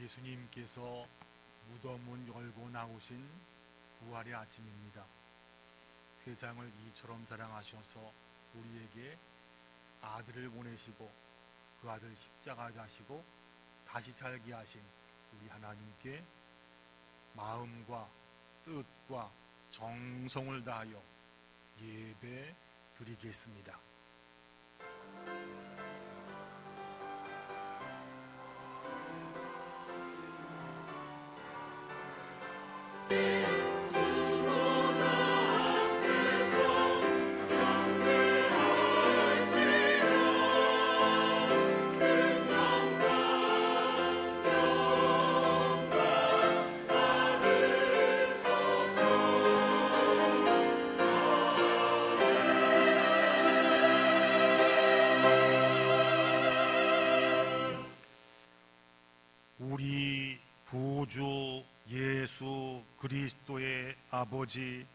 예수님께서 무덤문 열고 나오신 부활의 아침입니다. 세상을 이처럼 사랑하셔서 우리에게 아들을 보내시고 그 아들 십자가에 다시고 다시 살게 하신 우리 하나님께 마음과 뜻과 정성을 다하여 예배 드리겠습니다. 우리 구주 예수 그리스도의 아버지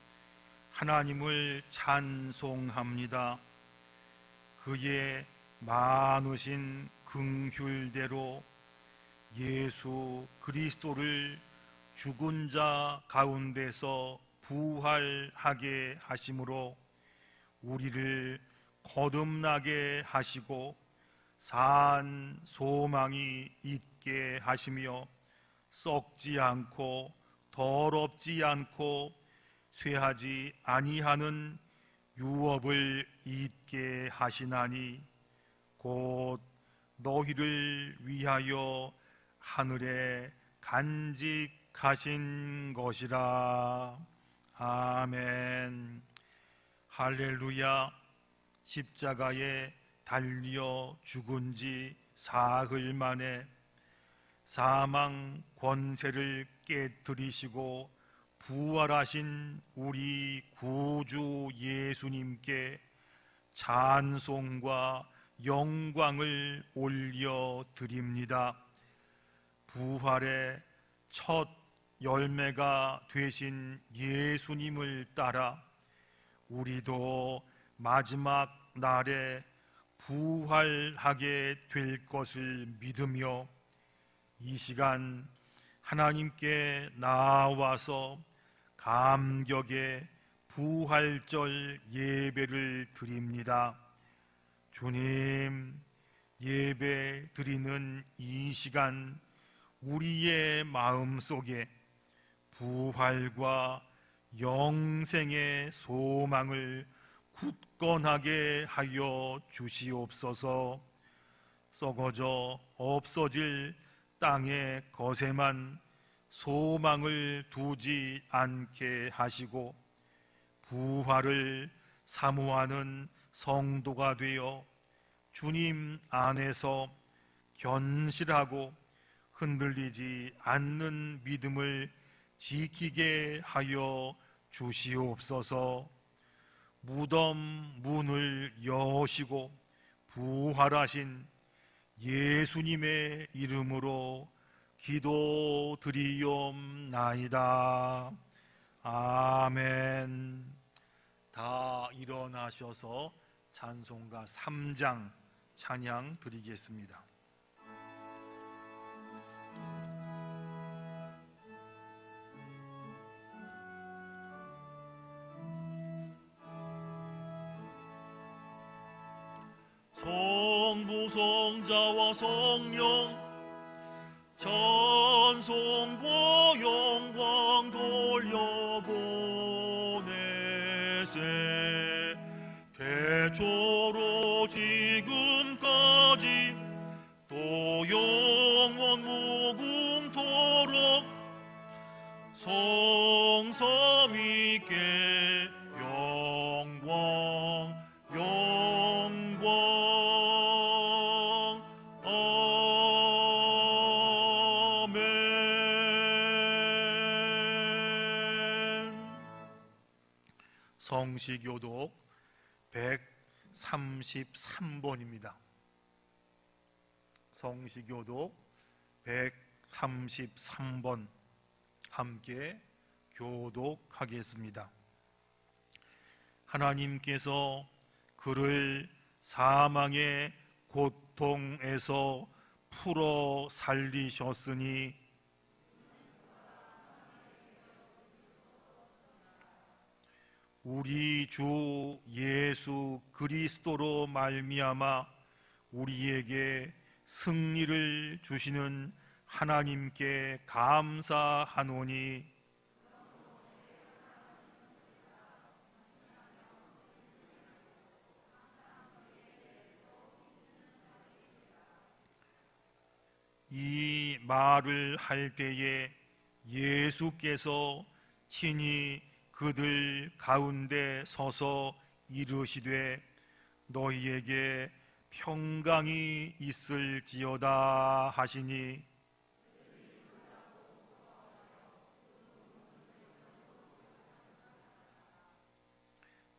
하나님을 찬송합니다. 그의 많으신 긍휼대로 예수 그리스도를 죽은 자 가운데서 부활하게 하심으로 우리를 거듭나게 하시고 산 소망이 있게 하시며 썩지 않고 더럽지 않고 쇠하지 아니하는 유업을 잊게 하시나니 곧 너희를 위하여 하늘에 간직하신 것이라. 아멘. 할렐루야. 십자가에 달려 죽은 지 사흘 만에 사망 권세를 깨뜨리시고 부활하신 우리 구주 예수님께 찬송과 영광을 올려드립니다. 부활의 첫 열매가 되신 예수님을 따라 우리도 마지막 날에 부활하게 될 것을 믿으며 이 시간 하나님께 나와서 감격의 부활절 예배를 드립니다. 주님, 예배 드리는 이 시간 우리의 마음속에 부활과 영생의 소망을 굳건하게 하여 주시옵소서. 썩어져 없어질 땅의 것에만 소망을 두지 않게 하시고 부활을 사모하는 성도가 되어 주님 안에서 견실하고 흔들리지 않는 믿음을 지키게 하여 주시옵소서. 무덤 문을 여시고 부활하신 예수님의 이름으로 기도드리옵나이다. 아멘. 다 일어나셔서 찬송가 3장 찬양 드리겠습니다. 성부 성자와 성령 찬송과 영광 돌려보내세. 태초로 지금까지 또 영원 무궁토록 성삼위께 영광 성시교독 133번입니다. 성시교독 133번 함께 교독하겠습니다. 하나님께서 그를 사망의 고통에서 풀어 살리셨으니 우리 주 예수 그리스도로 말미암아 우리에게 승리를 주시는 하나님께 감사하노니 이 말을 할 때에 예수께서 친히 그들 가운데 서서 이르시되 너희에게 평강이 있을지어다 하시니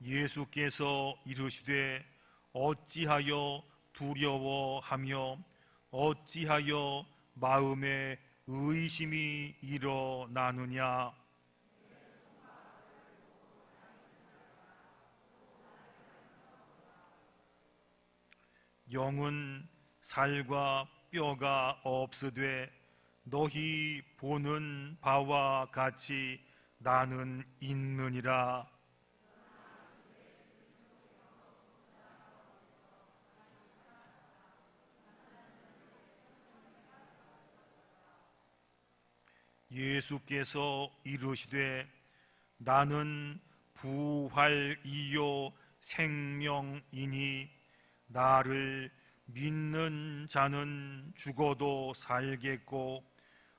예수께서 이르시되 어찌하여 두려워하며 어찌하여 마음에 의심이 일어나느냐 영은 살과 뼈가 없으되 너희 보는 바와 같이 나는 있느니라. 예수께서 이르시되 나는 부활이요 생명이니 나를 믿는 자는 죽어도 살겠고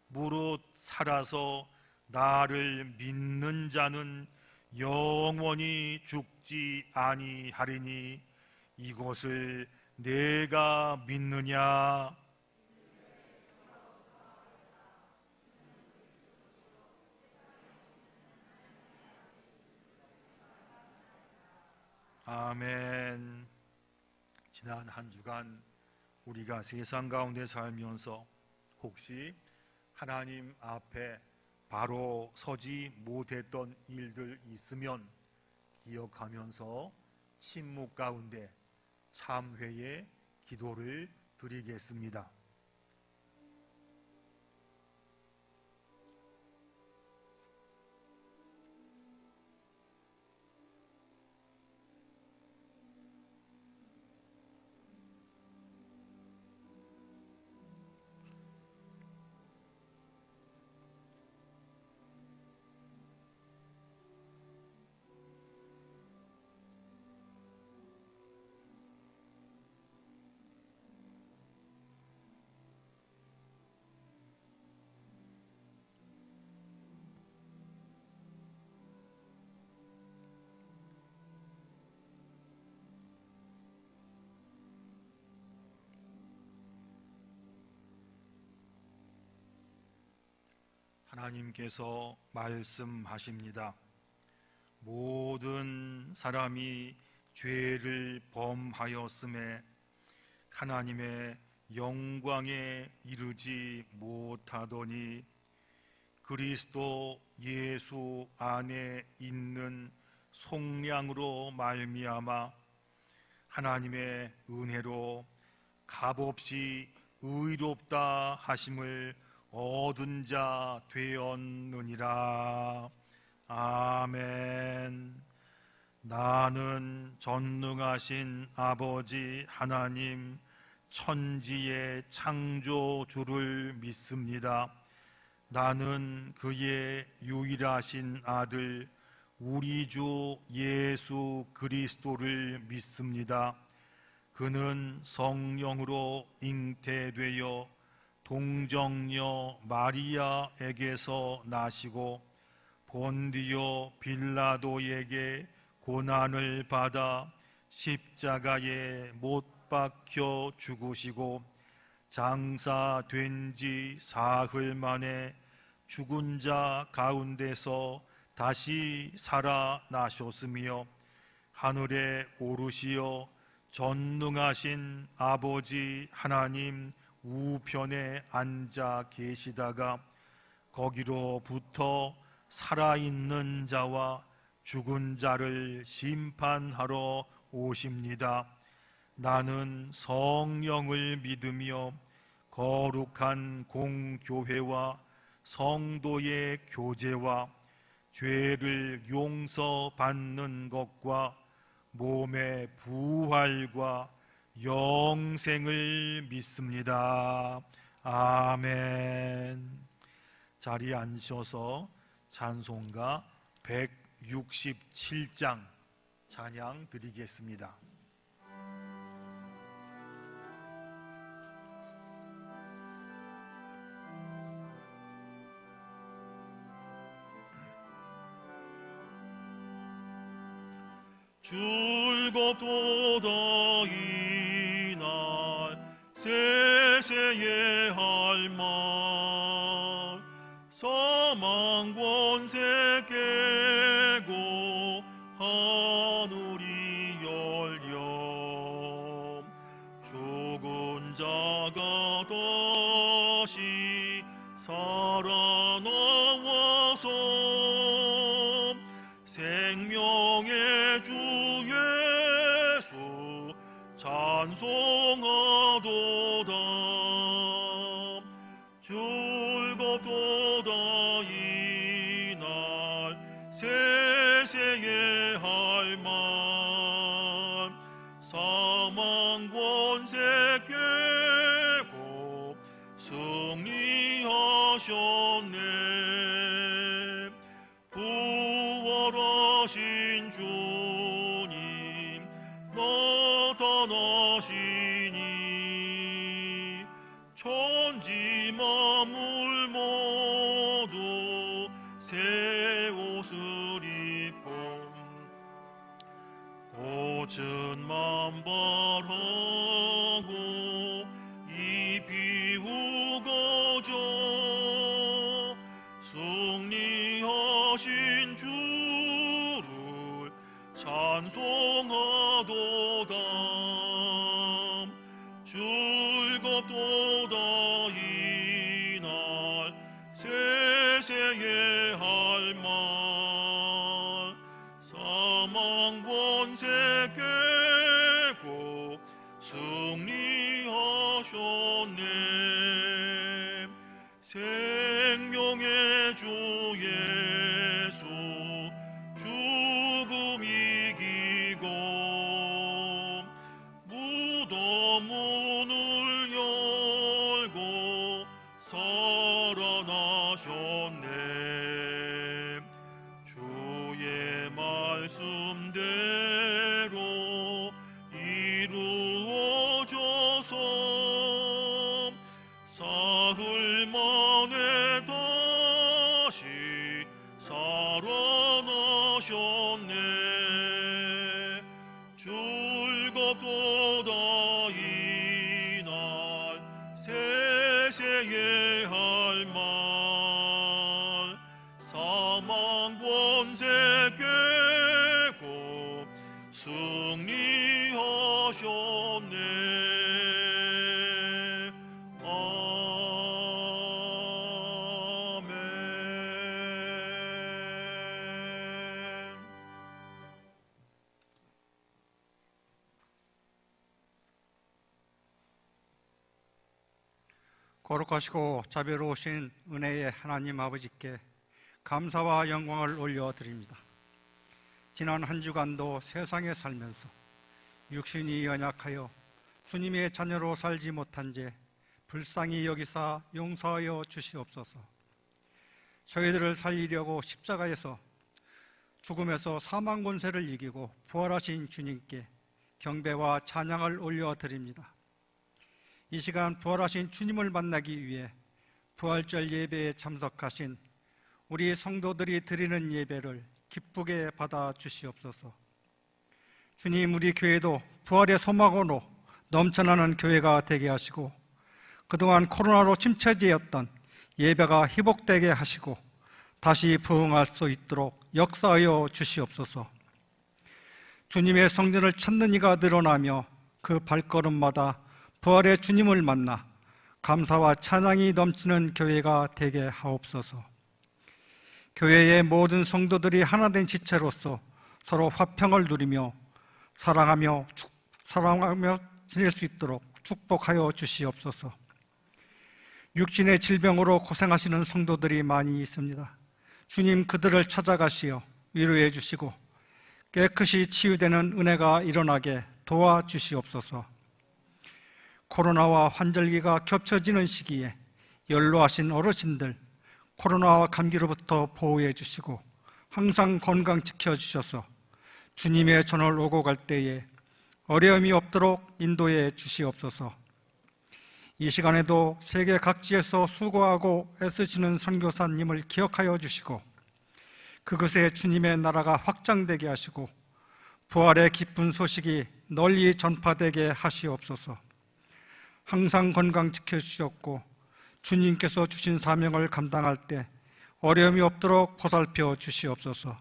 무릇 살아서 나를 믿는 자는 영원히 죽지 아니하리니 이것을 내가 믿느냐. 아멘. 지난 한 주간 우리가 세상 가운데 살면서 혹시 하나님 앞에 바로 서지 못했던 일들 있으면 기억하면서 침묵 가운데 참회의 기도를 드리겠습니다. 하나님께서 말씀하십니다. 모든 사람이 죄를 범하였음에 하나님의 영광에 이르지 못하더니 그리스도 예수 안에 있는 속량으로 말미암아 하나님의 은혜로 값없이 의롭다 하심을 얻은 자 되었느니라. 아멘. 나는 전능하신 아버지 하나님 천지의 창조주를 믿습니다. 나는 그의 유일하신 아들 우리 주 예수 그리스도를 믿습니다. 그는 성령으로 잉태되어 동정녀 마리아에게서 나시고 본디오 빌라도에게 고난을 받아 십자가에 못 박혀 죽으시고 장사된 지 사흘 만에 죽은 자 가운데서 다시 살아나셨으며 하늘에 오르시어 전능하신 아버지 하나님 우편에 앉아 계시다가 거기로부터 살아있는 자와 죽은 자를 심판하러 오십니다. 나는 성령을 믿으며 거룩한 공교회와 성도의 교제와 죄를 용서받는 것과 몸의 부활과 영생을 믿습니다. 아멘. 자리에 앉으셔서 찬송가 167장 찬양 드리겠습니다. 즐겁도다 이날 세세의 할말 사망 권세 깨고 하늘이 열려 죽은 자가 다시 살아나와서 생명의 주 예수 찬송하도다. 즐겁도다 이날 세세의 할말 사망 권세 깨고 승리하셨네. 부활하신 주님 나타나시니 천지 만물 모두 새 옷을 입고 고친 만발하고 이 비우거져 승리하신 주를 찬송하도다. 즐겁도다 이날 세세의 할말 사망 권세 깨고 승리하셨네. 생명의 주 예수 죽음 이기고 무덤 문을 열고 살아나셨네. 주의 말씀대로 이루어져서 사흘 만에 다시 살아나셨네. 즐겁도다 이날 세세의 할말 사망 권세 깨고 승리하셨네. 거룩하시고 자비로우신 은혜의 하나님 아버지께 감사와 영광을 올려드립니다. 지난 한 주간도 세상에 살면서 육신이 연약하여 주님의 자녀로 살지 못한 죄 불쌍히 여기사 용서하여 주시옵소서. 저희들을 살리려고 십자가에서 죽음에서 사망 권세를 이기고 부활하신 주님께 경배와 찬양을 올려드립니다. 이 시간 부활하신 주님을 만나기 위해 부활절 예배에 참석하신 우리 성도들이 드리는 예배를 기쁘게 받아 주시옵소서. 주님, 우리 교회도 부활의 소망으로 넘쳐나는 교회가 되게 하시고 그동안 코로나로 침체되었던 예배가 회복되게 하시고 다시 부흥할 수 있도록 역사하여 주시옵소서. 주님의 성전을 찾는 이가 늘어나며 그 발걸음마다 부활의 주님을 만나 감사와 찬양이 넘치는 교회가 되게 하옵소서. 교회의 모든 성도들이 하나된 지체로서 서로 화평을 누리며 사랑하며 지낼 수 있도록 축복하여 주시옵소서. 육신의 질병으로 고생하시는 성도들이 많이 있습니다. 주님 그들을 찾아가시어 위로해 주시고 깨끗이 치유되는 은혜가 일어나게 도와주시옵소서. 코로나와 환절기가 겹쳐지는 시기에 연로하신 어르신들 코로나와 감기로부터 보호해 주시고 항상 건강 지켜주셔서 주님의 전을 오고 갈 때에 어려움이 없도록 인도해 주시옵소서. 이 시간에도 세계 각지에서 수고하고 애쓰시는 선교사님을 기억하여 주시고 그곳에 주님의 나라가 확장되게 하시고 부활의 기쁜 소식이 널리 전파되게 하시옵소서. 항상 건강 지켜주셨고 주님께서 주신 사명을 감당할 때 어려움이 없도록 보살펴 주시옵소서.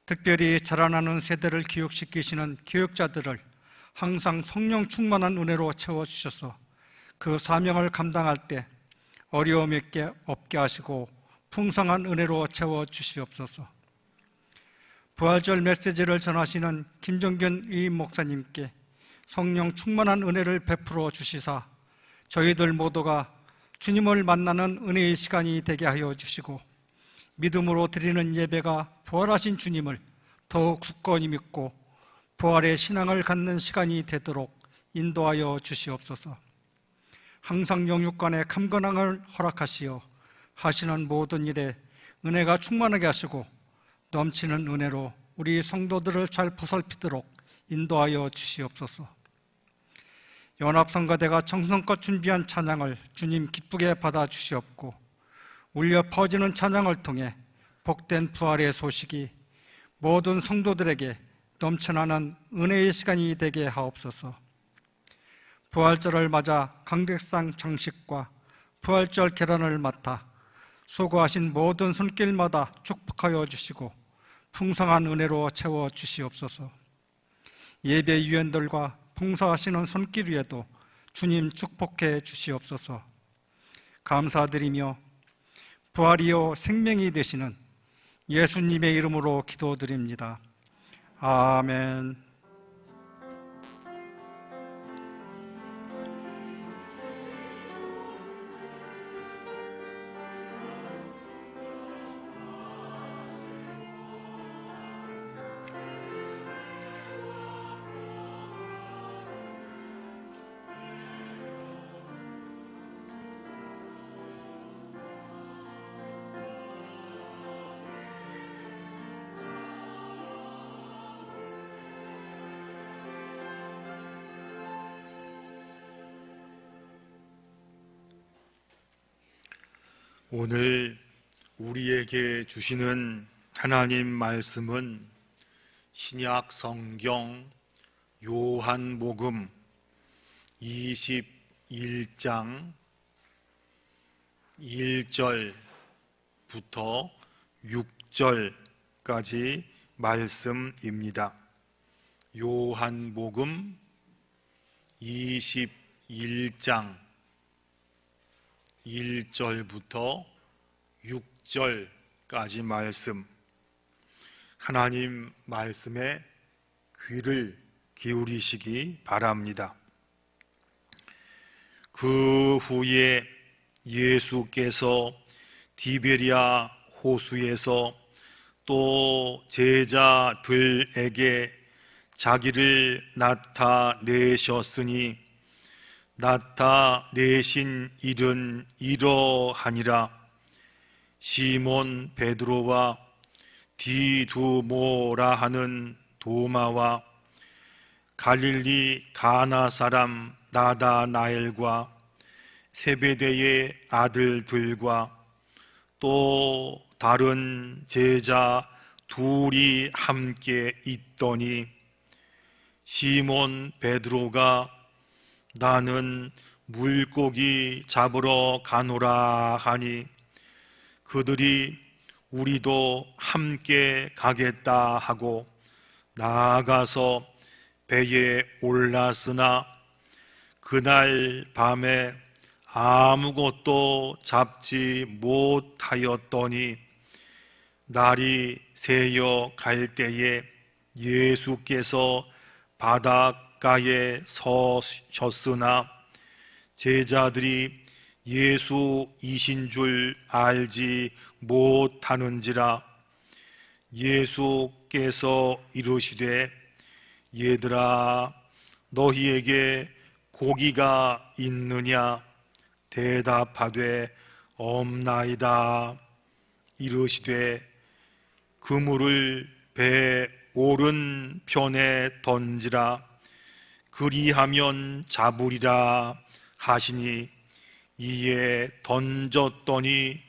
특별히 자라나는 세대를 교육시키시는 교육자들을 항상 성령 충만한 은혜로 채워주셔서 그 사명을 감당할 때 어려움이 없게 하시고 풍성한 은혜로 채워주시옵소서. 부활절 메시지를 전하시는 김정균 의임 목사님께 성령 충만한 은혜를 베풀어 주시사 저희들 모두가 주님을 만나는 은혜의 시간이 되게 하여 주시고 믿음으로 드리는 예배가 부활하신 주님을 더욱 굳건히 믿고 부활의 신앙을 갖는 시간이 되도록 인도하여 주시옵소서. 항상 영육간의 강건함을 허락하시어 하시는 모든 일에 은혜가 충만하게 하시고 넘치는 은혜로 우리 성도들을 잘 보살피도록 인도하여 주시옵소서. 연합성가대가 정성껏 준비한 찬양을 주님 기쁘게 받아주시옵고 울려 퍼지는 찬양을 통해 복된 부활의 소식이 모든 성도들에게 넘쳐나는 은혜의 시간이 되게 하옵소서. 부활절을 맞아 강백상 장식과 부활절 계란을 맡아 수고하신 모든 손길마다 축복하여 주시고 풍성한 은혜로 채워 주시옵소서. 예배 위원들과 봉사하시는 손길 위에도 주님 축복해 주시옵소서. 감사드리며 부활이요 생명이 되시는 예수님의 이름으로 기도드립니다. 아멘. 오늘 우리에게 주시는 하나님 말씀은 신약 성경 요한복음 21장 1절부터 6절까지 말씀입니다. 요한복음 21장 1절부터 6절까지 말씀, 하나님 말씀에 귀를 기울이시기 바랍니다. 그 후에 예수께서 디베리아 호수에서 또 제자들에게 자기를 나타내셨으니 나타내신 일은 이러하니라. 시몬 베드로와 디두모라 하는 도마와 갈릴리 가나 사람 나다나엘과 세베대의 아들들과 또 다른 제자 둘이 함께 있더니 시몬 베드로가 나는 물고기 잡으러 가노라 하니 그들이 우리도 함께 가겠다 하고 나아가서 배에 올랐으나 그날 밤에 아무것도 잡지 못하였더니 날이 새어 갈 때에 예수께서 바닷가에 서셨으나 제자들이 예수이신 줄 알지 못하는지라. 예수께서 이르시되 얘들아 너희에게 고기가 있느냐? 대답하되 없나이다. 이르시되 그물을 배 오른편에 던지라. 그리하면 잡으리라 하시니 이에 던졌더니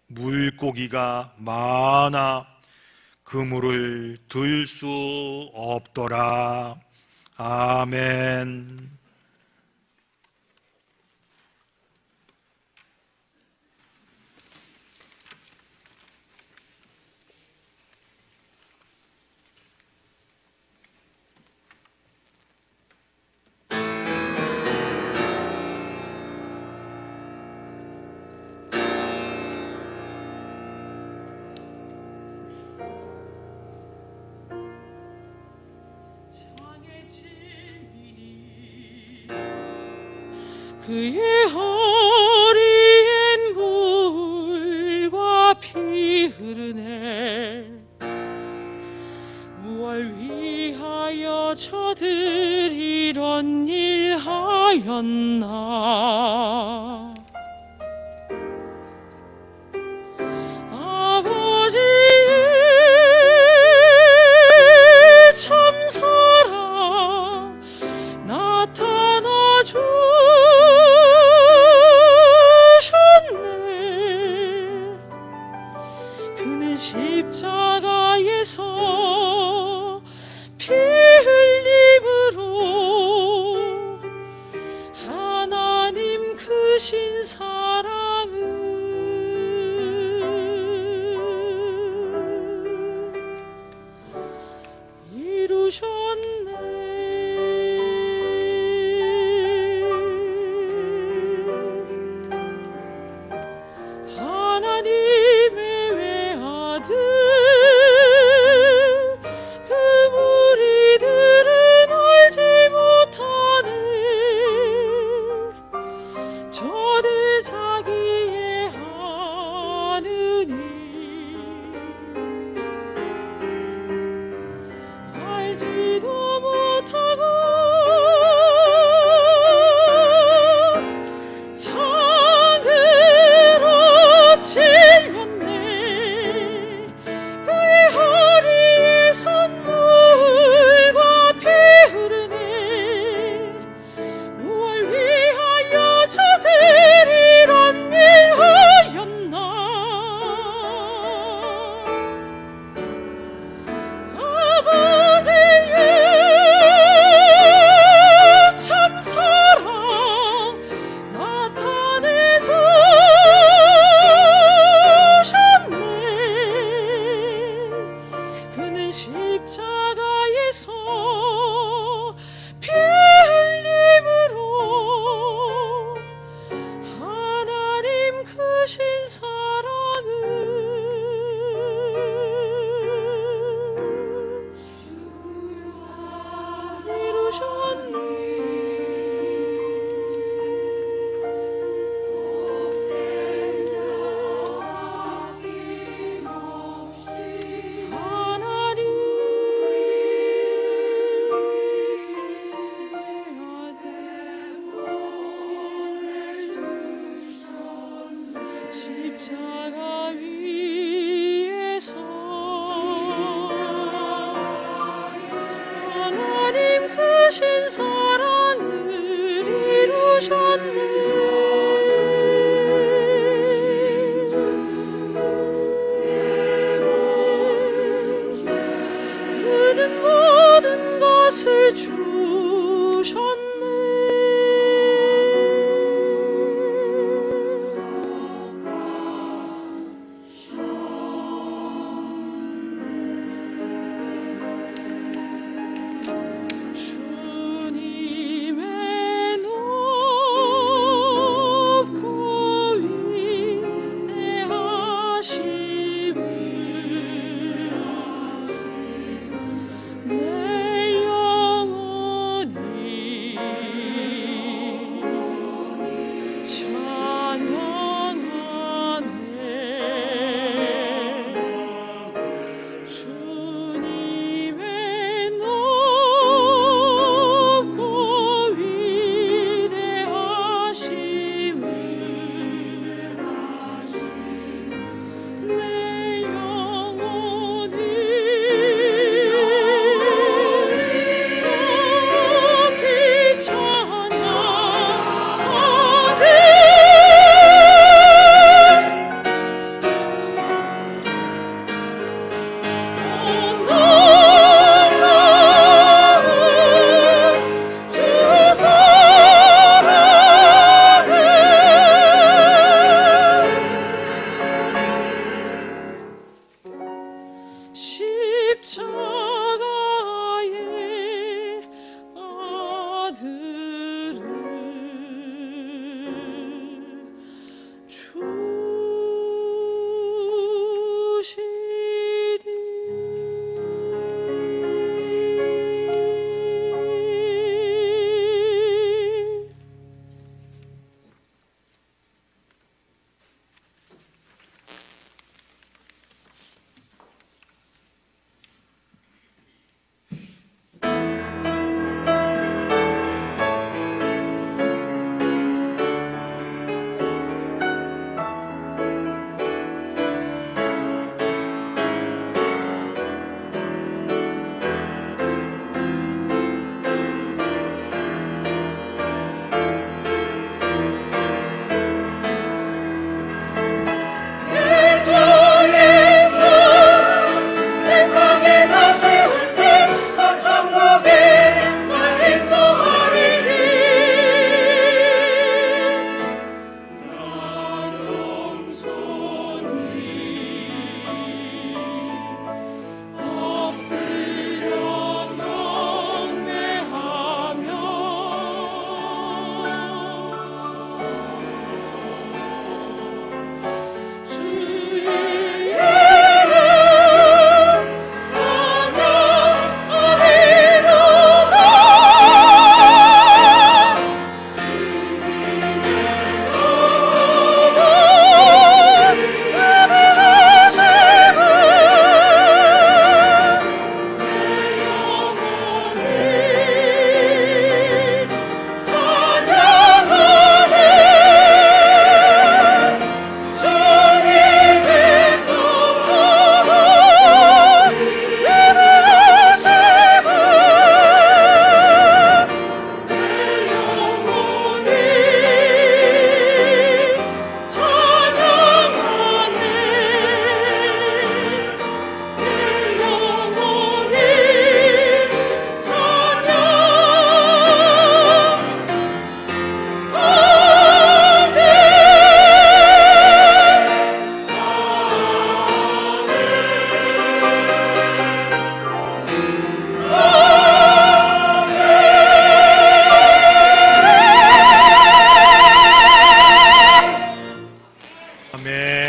물고기가 많아 그물을 들 수 없더라. 아멘. 그의 허리엔 물과 피 흐르네. 무얼 위하여 저들 이런 일 하였나. 아버지의 참사랑 나타나 그는 십자가에서 피 흘림으로 하나님 크신 사랑을 이루셨네. 하나님의 외아들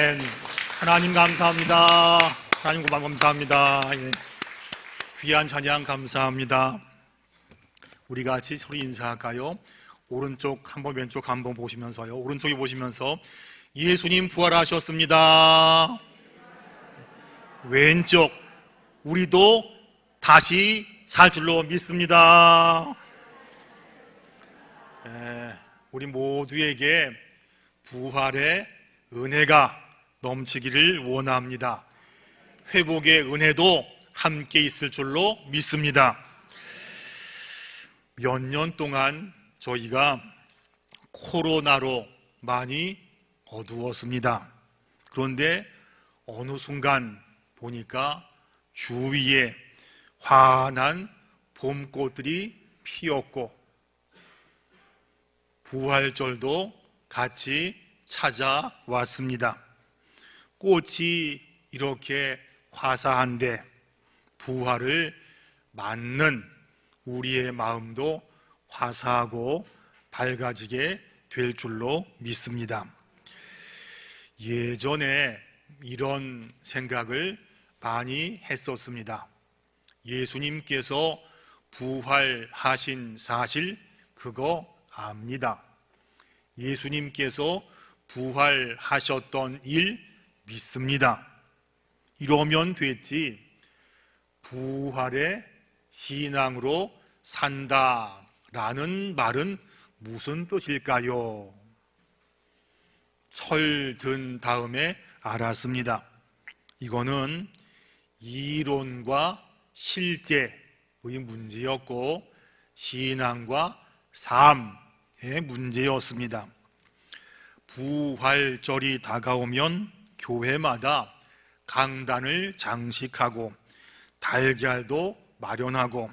아멘. 하나님 감사합니다. 하나님 고만 감사합니다. 예. 귀한 찬양 감사합니다. 우리 같이 서로 인사할까요? 오른쪽 한번 왼쪽 한번 보시면서요. 오른쪽에 보시면서 예수님 부활하셨습니다. 왼쪽 우리도 다시 살 줄로 믿습니다. 우리 모두에게 부활의 은혜가 넘치기를 원합니다. 회복의 은혜도 함께 있을 줄로 믿습니다. 몇 년 동안 저희가 코로나로 많이 어두웠습니다. 그런데 어느 순간 보니까 주위에 환한 봄꽃들이 피었고 부활절도 같이 찾아왔습니다. 꽃이 이렇게 화사한데 부활을 맞는 우리의 마음도 화사하고 밝아지게 될 줄로 믿습니다. 예전에 이런 생각을 많이 했었습니다. 예수님께서 부활하신 사실 그거 압니다. 예수님께서 부활하셨던 일 믿습니다. 이러면 됐지 부활의 신앙으로 산다라는 말은 무슨 뜻일까요? 철 든 다음에 알았습니다. 이거는 이론과 실제의 문제였고 신앙과 삶의 문제였습니다. 부활절이 다가오면 교회마다 강단을 장식하고 달걀도 마련하고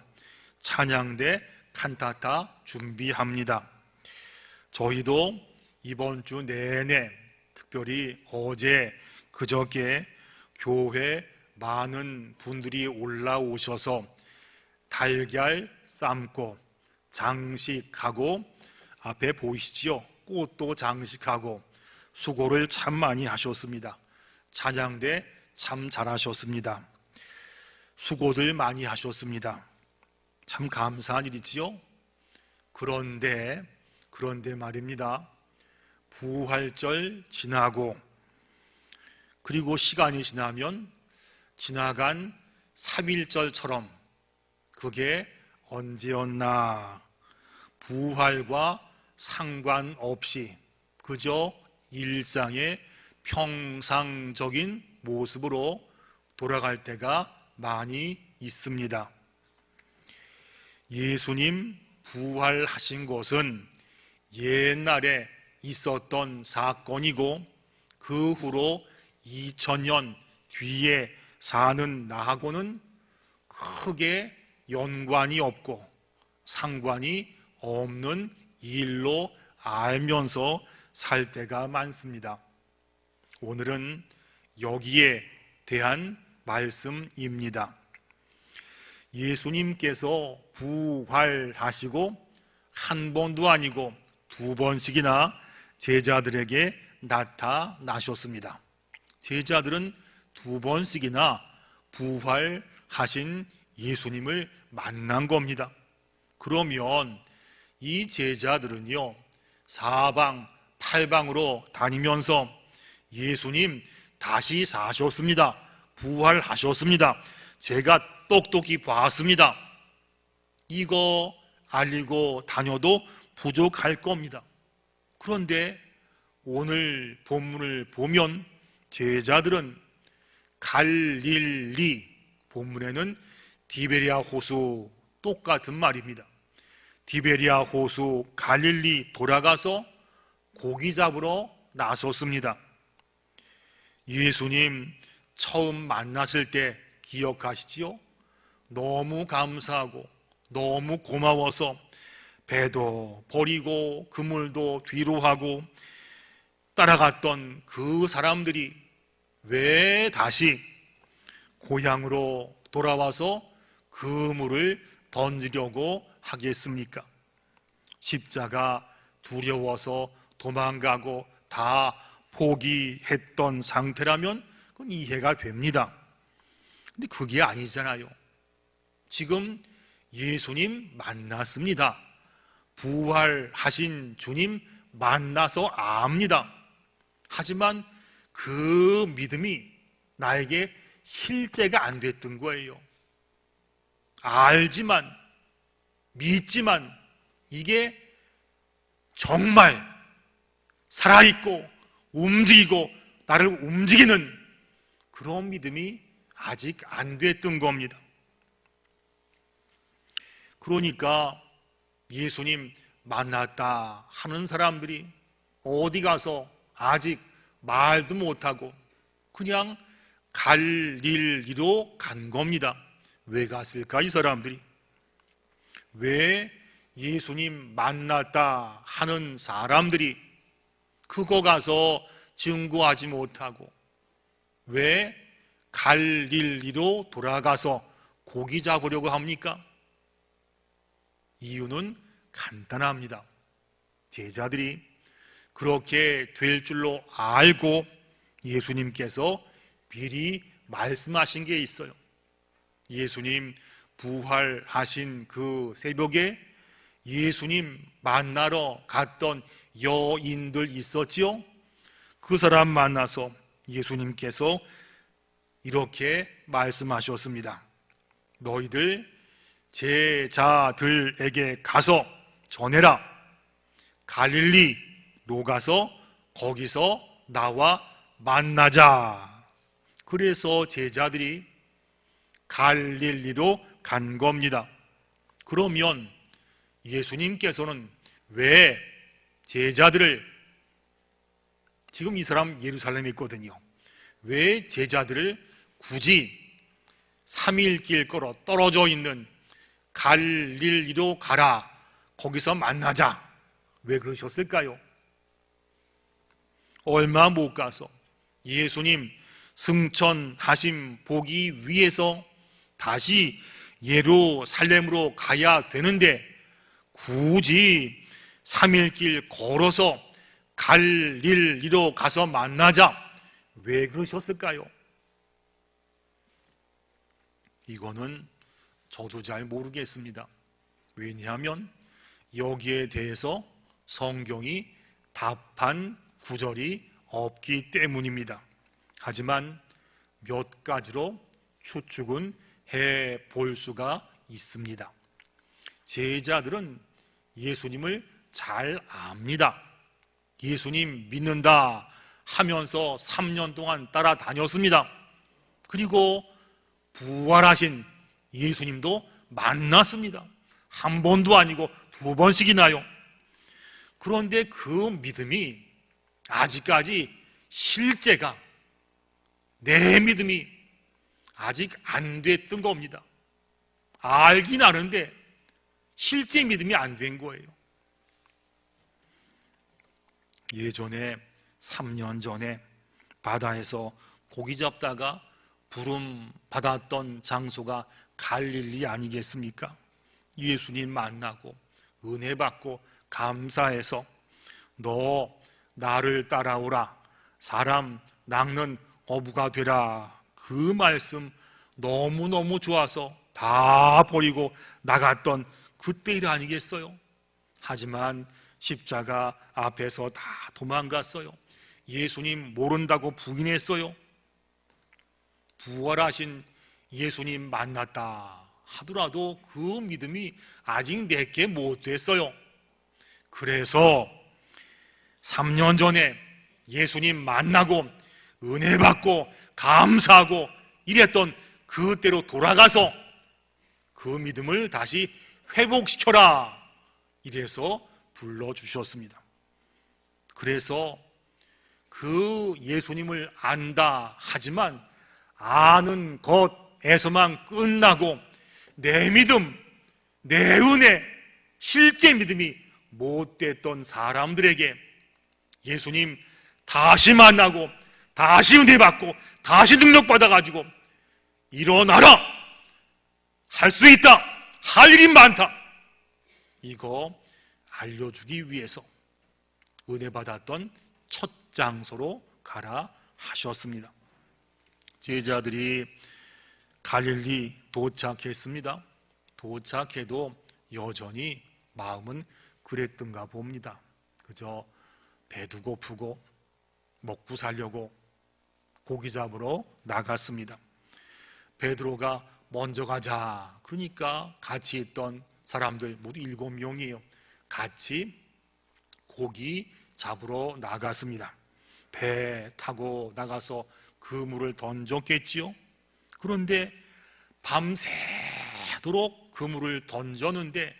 찬양대 칸타타 준비합니다. 저희도 이번 주 내내 특별히 어제 그저께 교회 많은 분들이 올라오셔서 달걀 삶고 장식하고 앞에 보이시지요? 꽃도 장식하고 수고를 참 많이 하셨습니다. 찬양대 참 잘하셨습니다. 수고들 많이 하셨습니다. 참 감사한 일이지요? 그런데 말입니다. 부활절 지나고 그리고 시간이 지나면 지나간 3.1절처럼 그게 언제였나 부활과 상관없이 그저 일상의 평상적인 모습으로 돌아갈 때가 많이 있습니다. 예수님 부활하신 것은 옛날에 있었던 사건이고 그 후로 2000년 뒤에 사는 나하고는 크게 연관이 없고 상관이 없는 일로 알면서 살 때가 많습니다. 오늘은 여기에 대한 말씀입니다. 예수님께서 부활하시고 한 번도 아니고 두 번씩이나 제자들에게 나타나셨습니다. 제자들은 두 번씩이나 부활하신 예수님을 만난 겁니다. 그러면 이 제자들은요 사방 팔방으로 다니면서 예수님 다시 사셨습니다. 부활하셨습니다. 제가 똑똑히 봤습니다. 이거 알리고 다녀도 부족할 겁니다. 그런데 오늘 본문을 보면 제자들은 갈릴리, 본문에는 디베리아 호수 똑같은 말입니다. 디베리아 호수 갈릴리 돌아가서 고기 잡으러 나섰습니다. 예수님 처음 만났을 때 기억하시지요? 너무 감사하고 너무 고마워서 배도 버리고 그물도 뒤로 하고 따라갔던 그 사람들이 왜 다시 고향으로 돌아와서 그물을 던지려고 하겠습니까? 십자가 두려워서 도망가고 다 포기했던 상태라면 그건 이해가 됩니다. 근데 그게 아니잖아요. 지금 예수님 만났습니다. 부활하신 주님 만나서 압니다. 하지만 그 믿음이 나에게 실제가 안 됐던 거예요. 알지만, 믿지만 이게 정말 살아있고 움직이고 나를 움직이는 그런 믿음이 아직 안 됐던 겁니다. 그러니까 예수님 만났다 하는 사람들이 어디 가서 아직 말도 못하고 그냥 갈릴리로 간 겁니다. 왜 갔을까 이 사람들이? 왜 예수님 만났다 하는 사람들이 그거 가서 증거하지 못하고 왜 갈릴리로 돌아가서 고기 잡으려고 합니까? 이유는 간단합니다. 제자들이 그렇게 될 줄로 알고 예수님께서 미리 말씀하신 게 있어요. 예수님 부활하신 그 새벽에 예수님 만나러 갔던 여인들 있었지요? 그 사람 만나서 예수님께서 이렇게 말씀하셨습니다. 너희들 제자들에게 가서 전해라. 갈릴리로 가서 거기서 나와 만나자. 그래서 제자들이 갈릴리로 간 겁니다. 그러면 예수님께서는 왜 제자들을, 지금 이 사람 예루살렘에 있거든요, 왜 제자들을 굳이 3일 길 걸어 떨어져 있는 갈릴리로 가라, 거기서 만나자, 왜 그러셨을까요? 얼마 못 가서 예수님 승천하심 보기 위해서 다시 예루살렘으로 가야 되는데 굳이 3일 길 걸어서 갈릴리로 가서 만나자, 왜 그러셨을까요? 이거는 저도 잘 모르겠습니다. 왜냐하면 여기에 대해서 성경이 답한 구절이 없기 때문입니다. 하지만 몇 가지로 추측은 해볼 수가 있습니다. 제자들은 예수님을 잘 압니다. 예수님 믿는다 하면서 3년 동안 따라다녔습니다. 그리고 부활하신 예수님도 만났습니다. 한 번도 아니고 2번씩이나요. 그런데 그 믿음이 아직까지 실제가, 내 믿음이 아직 안 됐던 겁니다. 알긴 아는데 실제 믿음이 안 된 거예요. 예전에 3년 전에 바다에서 고기 잡다가 부름 받았던 장소가 갈릴리 아니겠습니까? 예수님 만나고 은혜 받고 감사해서 너 나를 따라오라, 사람 낚는 어부가 되라, 그 말씀 너무너무 좋아서 다 버리고 나갔던 그때 일 아니겠어요? 하지만 십자가 앞에서 다 도망갔어요. 예수님 모른다고 부인했어요. 부활하신 예수님 만났다 하더라도 그 믿음이 아직 내게 못 됐어요. 그래서 3년 전에 예수님 만나고 은혜 받고 감사하고 이랬던 그때로 돌아가서 그 믿음을 다시 회복시켜라, 이래서 불러주셨습니다. 그래서 그 예수님을 안다 하지만 아는 것에서만 끝나고 내 믿음, 내 은혜, 실제 믿음이 못됐던 사람들에게 예수님 다시 만나고 다시 은혜 받고 다시 능력 받아가지고 일어나라, 할 수 있다, 할 일이 많다, 이거 알려주기 위해서 은혜 받았던 첫 장소로 가라 하셨습니다. 제자들이 갈릴리 도착했습니다. 도착해도 여전히 마음은 그랬던가 봅니다. 그저 배도 고프고 먹고 살려고 고기 잡으러 나갔습니다. 베드로가 먼저 가자 그러니까 같이 있던 사람들 모두 7명이에요. 같이 고기 잡으러 나갔습니다. 배 타고 나가서 그물을 던졌겠지요. 그런데 밤새도록 그물을 던졌는데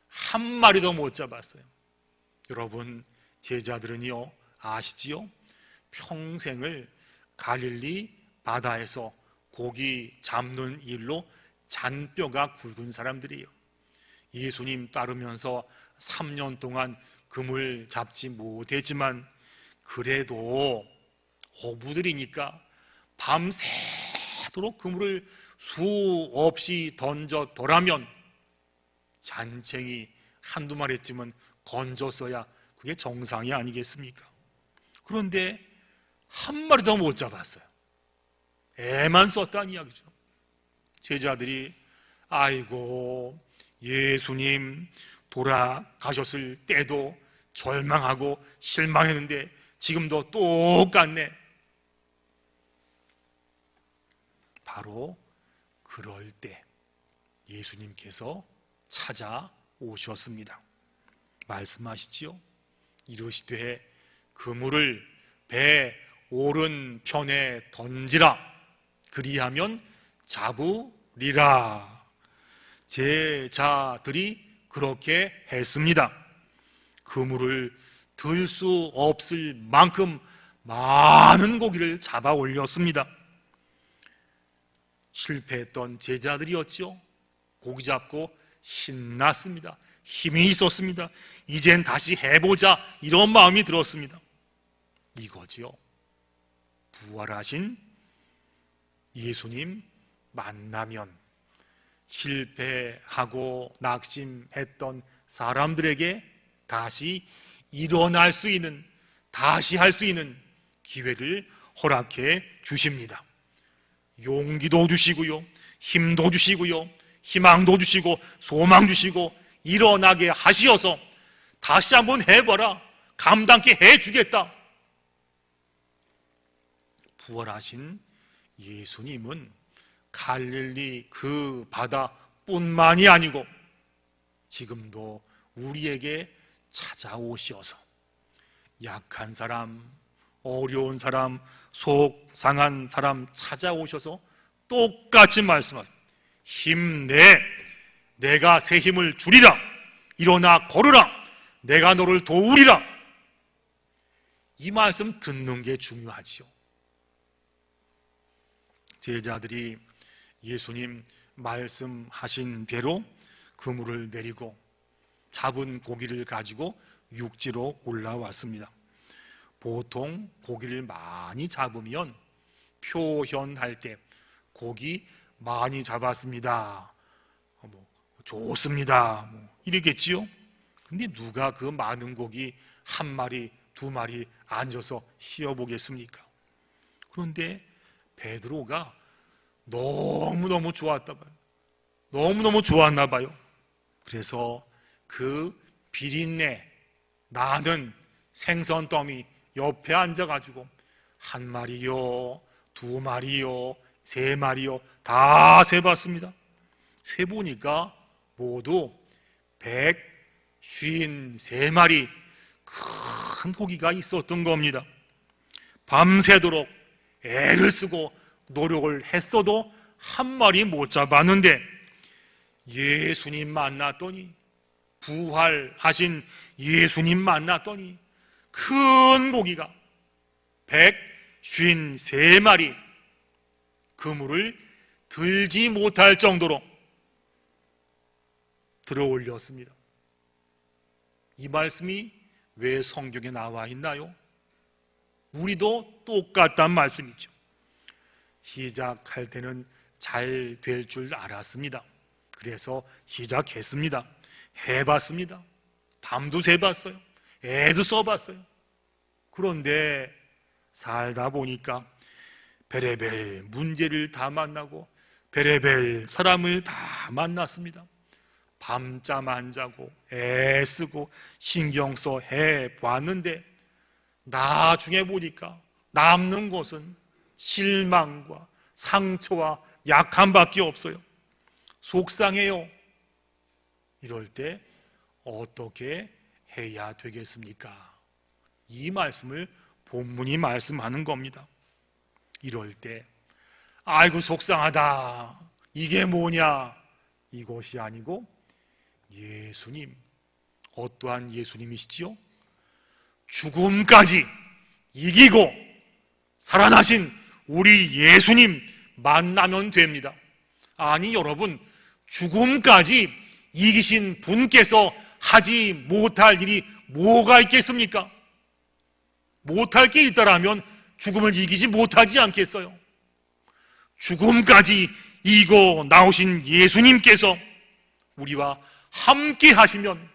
한 마리도 못 잡았어요. 여러분, 제자들은요 아시지요? 평생을 갈릴리 바다에서 고기 잡는 일로 잔뼈가 굵은 사람들이에요. 예수님 따르면서 3년 동안 그물 잡지 못했지만 그래도 어부들이니까 밤새도록 그물을 수없이 던졌더라면 잔챙이 한두 마리쯤은 건졌어야 그게 정상이 아니겠습니까? 그런데 한 마리도 못 잡았어요. 애만 썼다는 이야기죠. 제자들이 아이고 예수님 돌아가셨을 때도 절망하고 실망했는데 지금도 똑같네. 바로 그럴 때 예수님께서 찾아오셨습니다. 말씀하시지요. 이르시되 그물을 배 오른편에 던지라. 그리하면 잡으리라. 제자들이 그렇게 했습니다. 그물을 들 수 없을 만큼 많은 고기를 잡아 올렸습니다. 실패했던 제자들이었죠. 고기 잡고 신났습니다. 힘이 있었습니다. 이젠 다시 해보자 이런 마음이 들었습니다. 이거지요. 부활하신 예수님 만나면 실패하고 낙심했던 사람들에게 다시 일어날 수 있는, 다시 할 수 있는 기회를 허락해 주십니다. 용기도 주시고요, 힘도 주시고요, 희망도 주시고 소망 주시고 일어나게 하시어서 다시 한번 해봐라, 감당케 해주겠다. 부활하신 예수님은 갈릴리 그 바다뿐만이 아니고 지금도 우리에게 찾아오셔서 약한 사람, 어려운 사람, 속 상한 사람 찾아오셔서 똑같이 말씀하세요. 힘내, 내가 새 힘을 주리라. 일어나 걸으라, 내가 너를 도우리라. 이 말씀 듣는 게 중요하지요. 제자들이 예수님 말씀하신 대로 그물을 내리고 잡은 고기를 가지고 육지로 올라왔습니다. 보통 고기를 많이 잡으면 표현할 때 고기 많이 잡았습니다, 좋습니다, 이러겠지요. 근데 누가 그 많은 고기 한 마리, 두 마리 앉아서 씌어보겠습니까? 그런데 베드로가 너무너무 좋았다 봐요. 너무너무 좋았나 봐요. 그래서 그 비린내 나는 생선 더미 옆에 앉아가지고 한 마리요, 두 마리요, 세 마리요 다 세봤습니다. 세보니까 모두 153마리 큰 고기가 있었던 겁니다. 밤새도록 애를 쓰고 노력을 했어도 한 마리 못 잡았는데 예수님 만났더니, 부활하신 예수님 만났더니 큰 고기가 153마리 그물을 들지 못할 정도로 들어 올렸습니다. 이 말씀이 왜 성경에 나와 있나요? 우리도 똑같단 말씀이죠. 시작할 때는 잘 될 줄 알았습니다. 그래서 시작했습니다. 해봤습니다. 밤도 새봤어요. 애도 써봤어요. 그런데 살다 보니까 베레벨 문제를 다 만나고 베레벨 사람을 다 만났습니다. 밤잠 안 자고 애쓰고 신경 써 해봤는데 나중에 보니까 남는 것은 실망과 상처와 약함밖에 없어요. 속상해요. 이럴 때 어떻게 해야 되겠습니까? 이 말씀을 본문이 말씀하는 겁니다. 이럴 때 아이고 속상하다, 이게 뭐냐, 이것이 아니고 예수님, 어떠한 예수님이시지요? 죽음까지 이기고 살아나신 우리 예수님 만나면 됩니다. 아니 여러분, 죽음까지 이기신 분께서 하지 못할 일이 뭐가 있겠습니까? 못할 게 있다라면 죽음을 이기지 못하지 않겠어요? 죽음까지 이기고 나오신 예수님께서 우리와 함께 하시면,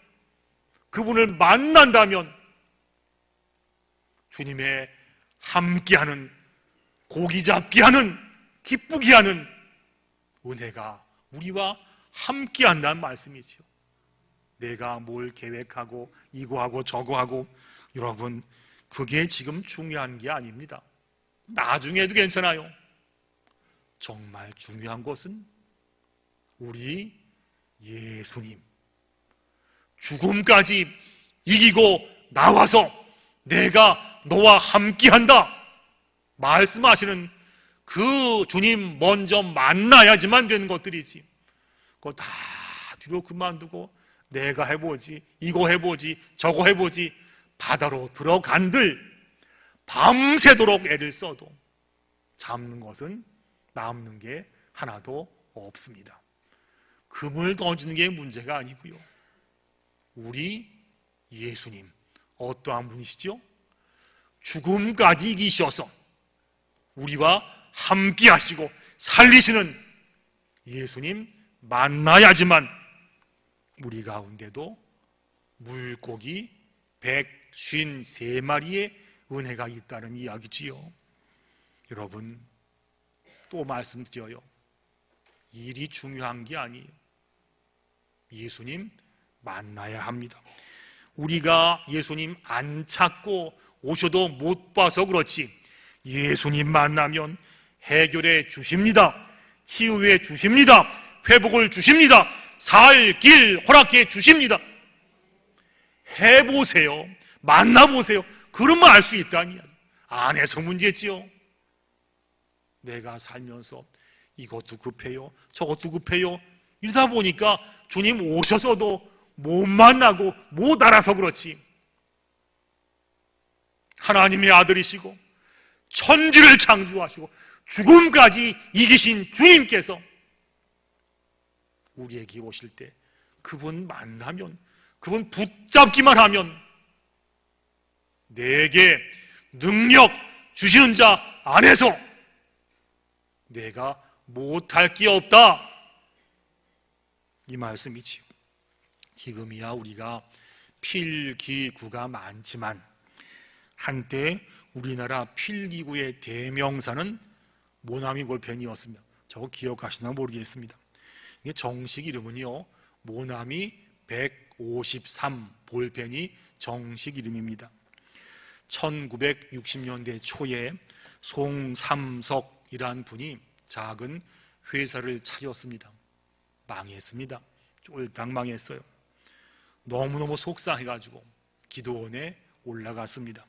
그분을 만난다면 주님의 함께하는, 고기 잡기 하는, 기쁘게 하는 은혜가 우리와 함께한다는 말씀이죠. 내가 뭘 계획하고 이거 하고 저거 하고, 여러분 그게 지금 중요한 게 아닙니다. 나중에도 괜찮아요. 정말 중요한 것은 우리 예수님, 죽음까지 이기고 나와서 내가 너와 함께한다 말씀하시는 그 주님 먼저 만나야지만 되는 것들이지, 그거 다 뒤로 그만두고 내가 해보지, 이거 해보지, 저거 해보지, 바다로 들어간들 밤새도록 애를 써도 잡는 것은 남는 게 하나도 없습니다. 금을 던지는 게 문제가 아니고요, 우리 예수님 어떠한 분이시죠? 죽음까지 이기셔서 우리와 함께 하시고 살리시는 예수님 만나야지만 우리 가운데도 물고기 153마리의 은혜가 있다는 이야기지요. 여러분 또 말씀드려요. 일이 중요한 게 아니에요. 예수님 만나야 합니다. 우리가 예수님 안 찾고 오셔도 못 봐서 그렇지, 예수님 만나면 해결해 주십니다. 치유해 주십니다. 회복을 주십니다. 살 길 허락해 주십니다. 해보세요. 만나보세요. 그러면 알 수 있다니. 안 해서 문제지요. 내가 살면서 이것도 급해요, 저것도 급해요, 이러다 보니까 주님 오셔서도 못 만나고 못 알아서 그렇지, 하나님의 아들이시고 천지를 창조하시고 죽음까지 이기신 주님께서 우리에게 오실 때 그분 만나면, 그분 붙잡기만 하면 내게 능력 주시는 자 안에서 내가 못할 게 없다, 이 말씀이지요. 지금이야 우리가 필기구가 많지만 한때 우리나라 필기구의 대명사는 모나미 볼펜이었습니다. 저거 기억하시나 모르겠습니다. 이게 정식 이름은요, 모나미 153 볼펜이 정식 이름입니다. 1960년대 초에 송삼석이란 분이 작은 회사를 차렸습니다. 망했습니다. 쫄딱 망했어요. 너무너무 속상해가지고 기도원에 올라갔습니다.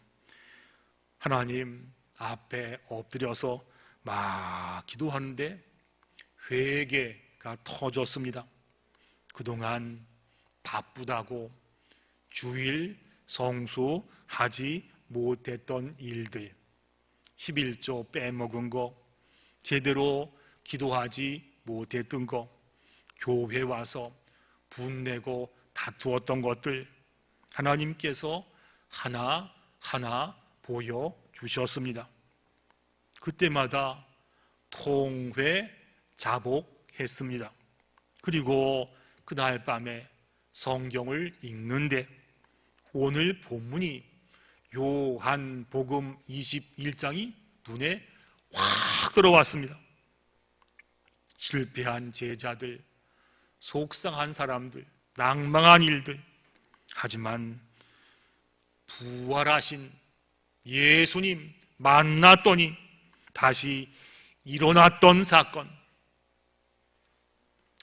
하나님 앞에 엎드려서 막 기도하는데 회개가 터졌습니다. 그동안 바쁘다고 주일 성수하지 못했던 일들, 11조 빼먹은 거, 제대로 기도하지 못했던 거, 교회 와서 분내고 다투었던 것들 하나님께서 하나하나 보여주셨습니다. 그때마다 통회 자복했습니다. 그리고 그날 밤에 성경을 읽는데 오늘 본문이 요한복음 21장이 눈에 확 들어왔습니다. 실패한 제자들, 속상한 사람들, 낭망한 일들, 하지만 부활하신 예수님 만났더니 다시 일어났던 사건,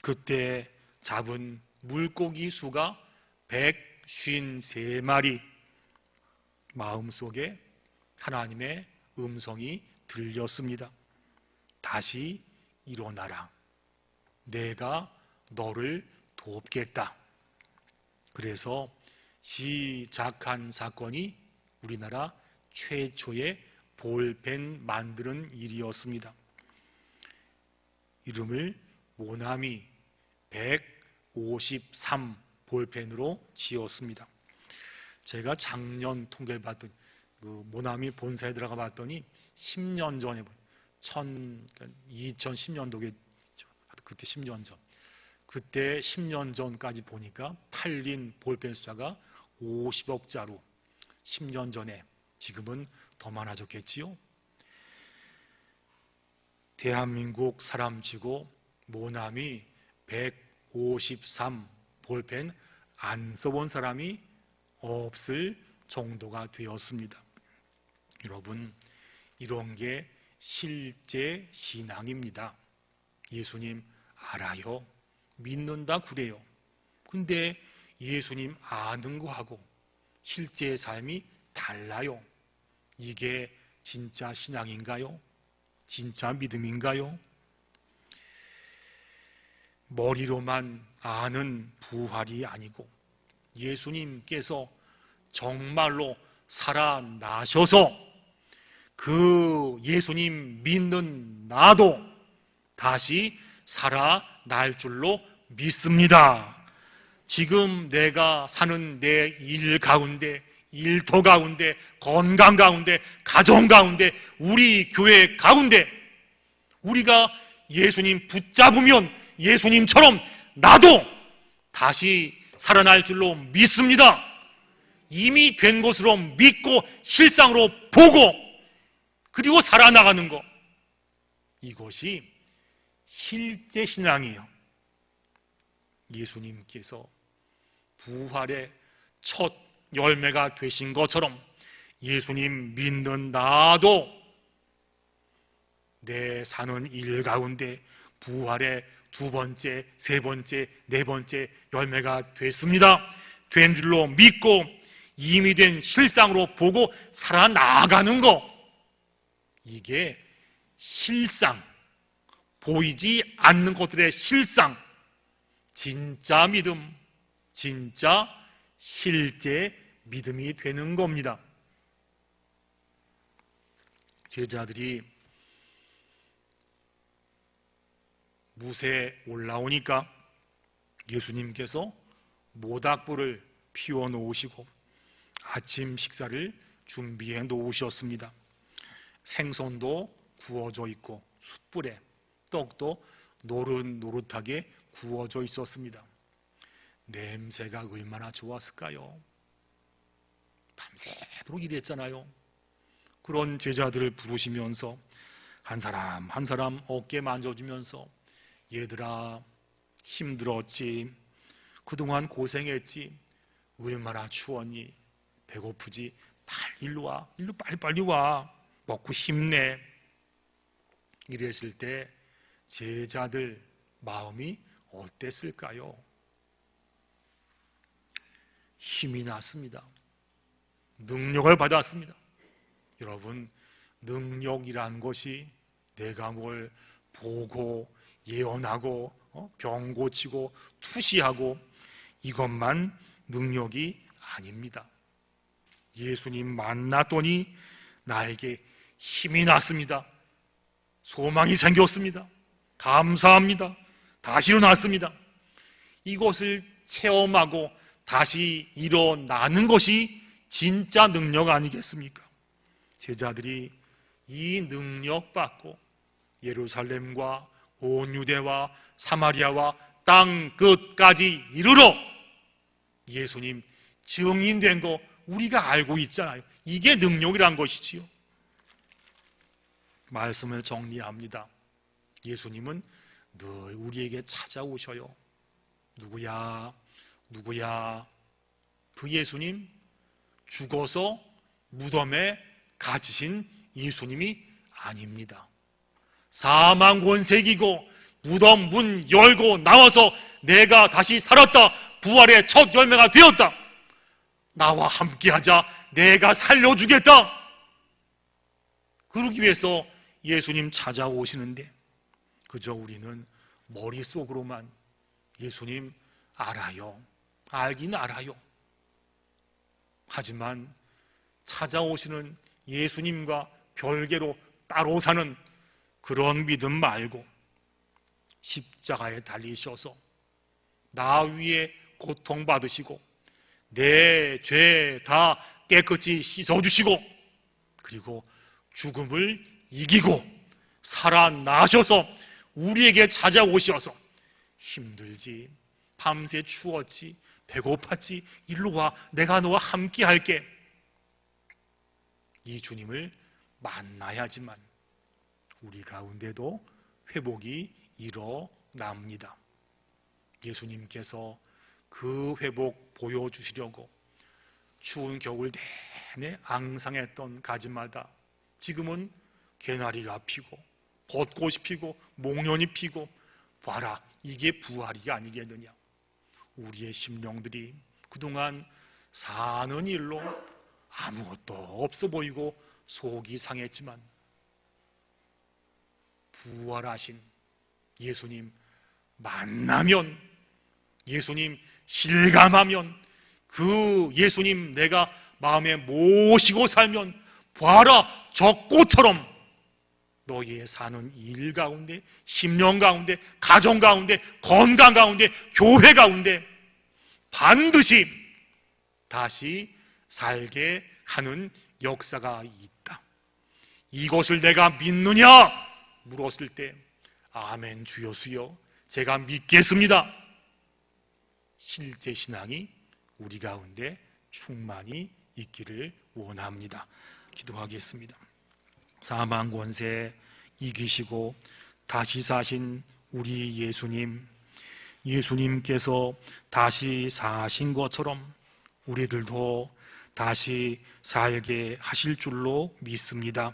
그때 잡은 물고기 수가 153마리, 마음속에 하나님의 음성이 들렸습니다. 다시 일어나라. 내가 너를 돕겠다. 그래서 시작한 사건이 우리나라 최초의 볼펜 만드는 일이었습니다. 이름을 모나미 153 볼펜으로 지었습니다. 제가 작년 통계를 봤더니 그 모나미 본사에 들어가 봤더니 10년 전에 2010년도겠죠. 그때 10년 전. 그때 10년 전까지 보니까 팔린 볼펜 숫자가 50억 자루. 10년 전에. 지금은 더 많아졌겠지요. 대한민국 사람치고 모나미 153 볼펜 안 써본 사람이 없을 정도가 되었습니다. 여러분, 이런 게 실제 신앙입니다. 예수님 알아요. 믿는다 그래요. 근데 예수님 아는 거하고 실제 삶이 달라요. 이게 진짜 신앙인가요? 진짜 믿음인가요? 머리로만 아는 부활이 아니고 예수님께서 정말로 살아나셔서 그 예수님 믿는 나도 다시 살아날 줄로 믿습니다. 지금 내가 사는 내 일 가운데, 일터 가운데, 건강 가운데, 가정 가운데, 우리 교회 가운데 우리가 예수님 붙잡으면 예수님처럼 나도 다시 살아날 줄로 믿습니다. 이미 된 것으로 믿고 실상으로 보고 그리고 살아나가는 것, 이것이 실제 신앙이에요. 예수님께서 부활의 첫 열매가 되신 것처럼 예수님 믿는 나도 내 사는 일 가운데 부활의 두 번째, 세 번째, 네 번째 열매가 됐습니다. 된 줄로 믿고 이미 된 실상으로 보고 살아나가는 것, 이게 실상, 보이지 않는 것들의 실상, 진짜 믿음, 진짜 실제 믿음이 되는 겁니다. 제자들이 무새에 올라오니까 예수님께서 모닥불을 피워 놓으시고 아침 식사를 준비해 놓으셨습니다. 생선도 구워져 있고 숯불에 떡도 노릇노릇하게 구워져 있었습니다. 냄새가 얼마나 좋았을까요? 밤새도록 일했잖아요. 그런 제자들을 부르시면서 한 사람 한 사람 어깨 만져주면서 얘들아, 힘들었지, 그동안 고생했지, 얼마나 추웠니, 배고프지, 빨리 일로 와, 일로 빨리 와, 먹고 힘내. 이랬을 때 제자들 마음이 어땠을까요? 힘이 났습니다. 능력을 받았습니다. 여러분, 능력이란 것이 내가 뭘 보고 예언하고 병 고치고 투시하고 이것만 능력이 아닙니다. 예수님 만났더니 나에게 힘이 났습니다. 소망이 생겼습니다. 감사합니다. 다시 일어났습니다. 이것을 체험하고 다시 일어나는 것이 진짜 능력 아니겠습니까? 제자들이 이 능력 받고 예루살렘과 온 유대와 사마리아와 땅 끝까지 이르러 예수님 증인된 거 우리가 알고 있잖아요. 이게 능력이란 것이지요. 말씀을 정리합니다. 예수님은 늘 우리에게 찾아오셔요. 누구야? 누구야? 그 예수님, 죽어서 무덤에 갇히신 예수님이 아닙니다. 사망 권세 이기고 무덤 문 열고 나와서 내가 다시 살았다, 부활의 첫 열매가 되었다, 나와 함께하자, 내가 살려주겠다, 그러기 위해서 예수님 찾아오시는데 그저 우리는 머릿속으로만 예수님 알아요, 알긴 알아요. 하지만 찾아오시는 예수님과 별개로 따로 사는 그런 믿음 말고 십자가에 달리셔서 나 위에 고통받으시고 내 죄 다 깨끗이 씻어주시고 그리고 죽음을 이기고 살아나셔서 우리에게 찾아오셔서 힘들지, 밤새 추웠지, 배고팠지, 일로 와, 내가 너와 함께 할게, 이 주님을 만나야지만 우리 가운데도 회복이 일어납니다. 예수님께서 그 회복 보여주시려고 추운 겨울 내내 앙상했던 가지마다 지금은 개나리가 피고 벚꽃이 피고 목련이 피고, 봐라, 이게 부활이 아니겠느냐. 우리의 심령들이 그동안 사는 일로 아무것도 없어 보이고 속이 상했지만 부활하신 예수님 만나면, 예수님 실감하면, 그 예수님 내가 마음에 모시고 살면, 봐라, 저 꽃처럼 너희의 사는 일 가운데, 심령 가운데, 가정 가운데, 건강 가운데, 교회 가운데 반드시 다시 살게 하는 역사가 있다. 이것을 내가 믿느냐 물었을 때 아멘 주여수여 제가 믿겠습니다. 실제 신앙이 우리 가운데 충만히 있기를 원합니다. 기도하겠습니다. 사망 권세 이기시고 다시 사신 우리 예수님, 예수님께서 다시 사신 것처럼 우리들도 다시 살게 하실 줄로 믿습니다.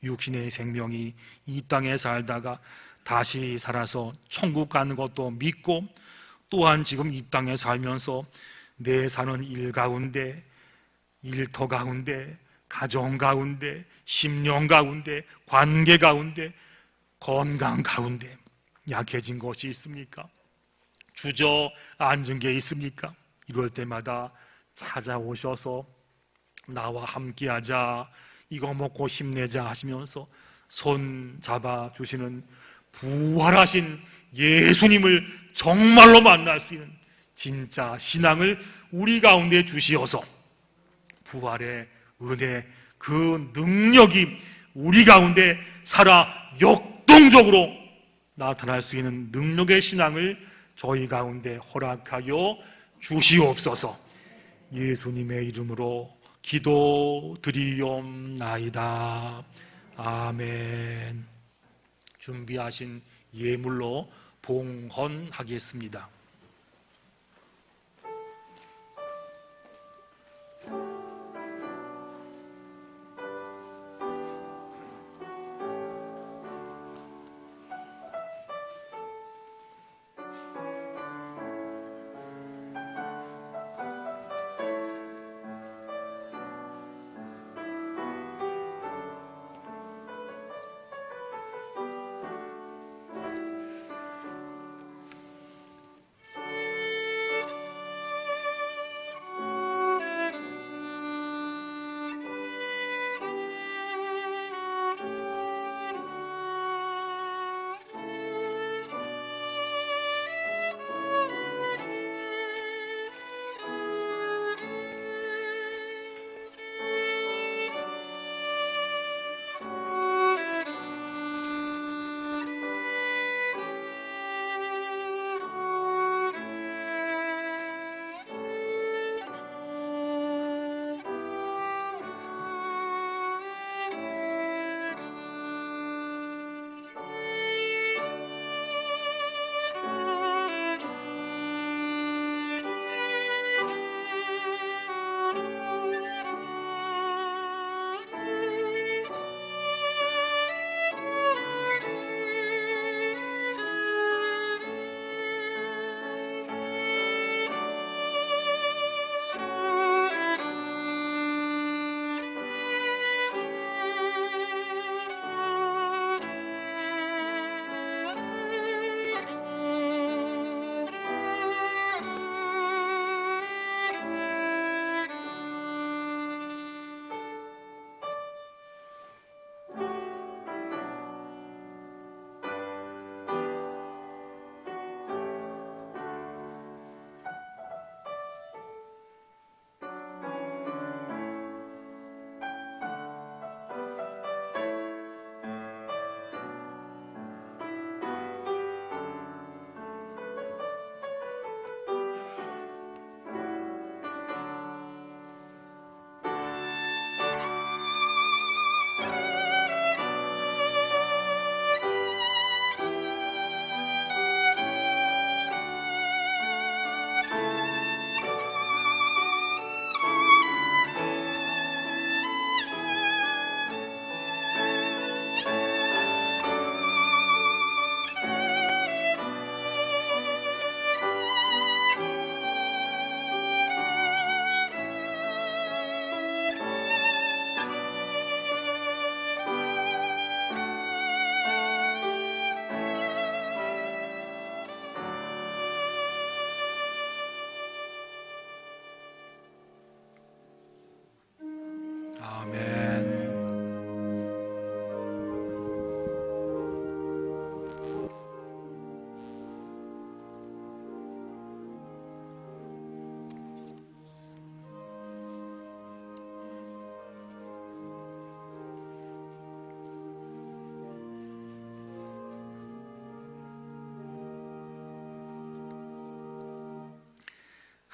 육신의 생명이 이 땅에 살다가 다시 살아서 천국 가는 것도 믿고, 또한 지금 이 땅에 살면서 내 사는 일 가운데, 일터 가운데, 가정 가운데, 심령 가운데, 관계 가운데, 건강 가운데 약해진 것이 있습니까? 주저앉은 게 있습니까? 이럴 때마다 찾아오셔서 나와 함께하자, 이거 먹고 힘내자 하시면서 손 잡아주시는 부활하신 예수님을 정말로 만날 수 있는 진짜 신앙을 우리 가운데 주시어서 부활의 은혜, 그 능력이 우리 가운데 살아 역동적으로 나타날 수 있는 능력의 신앙을 저희 가운데 허락하여 주시옵소서. 예수님의 이름으로 기도드리옵나이다. 아멘. 준비하신 예물로 봉헌하겠습니다.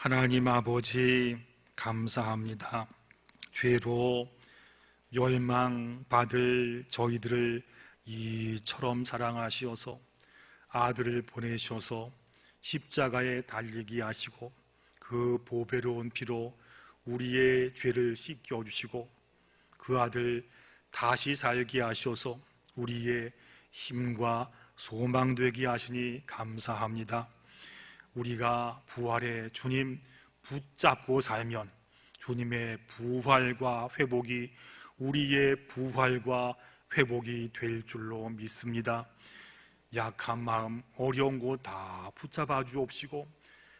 하나님 아버지 감사합니다. 죄로 멸망받을 저희들을 이처럼 사랑하시어서 아들을 보내셔서 십자가에 달리게 하시고 그 보배로운 피로 우리의 죄를 씻겨주시고 그 아들 다시 살게 하셔서 우리의 힘과 소망 되게 하시니 감사합니다. 우리가 부활의 주님 붙잡고 살면 주님의 부활과 회복이 우리의 부활과 회복이 될 줄로 믿습니다. 약한 마음, 어려운 곳 다 붙잡아 주옵시고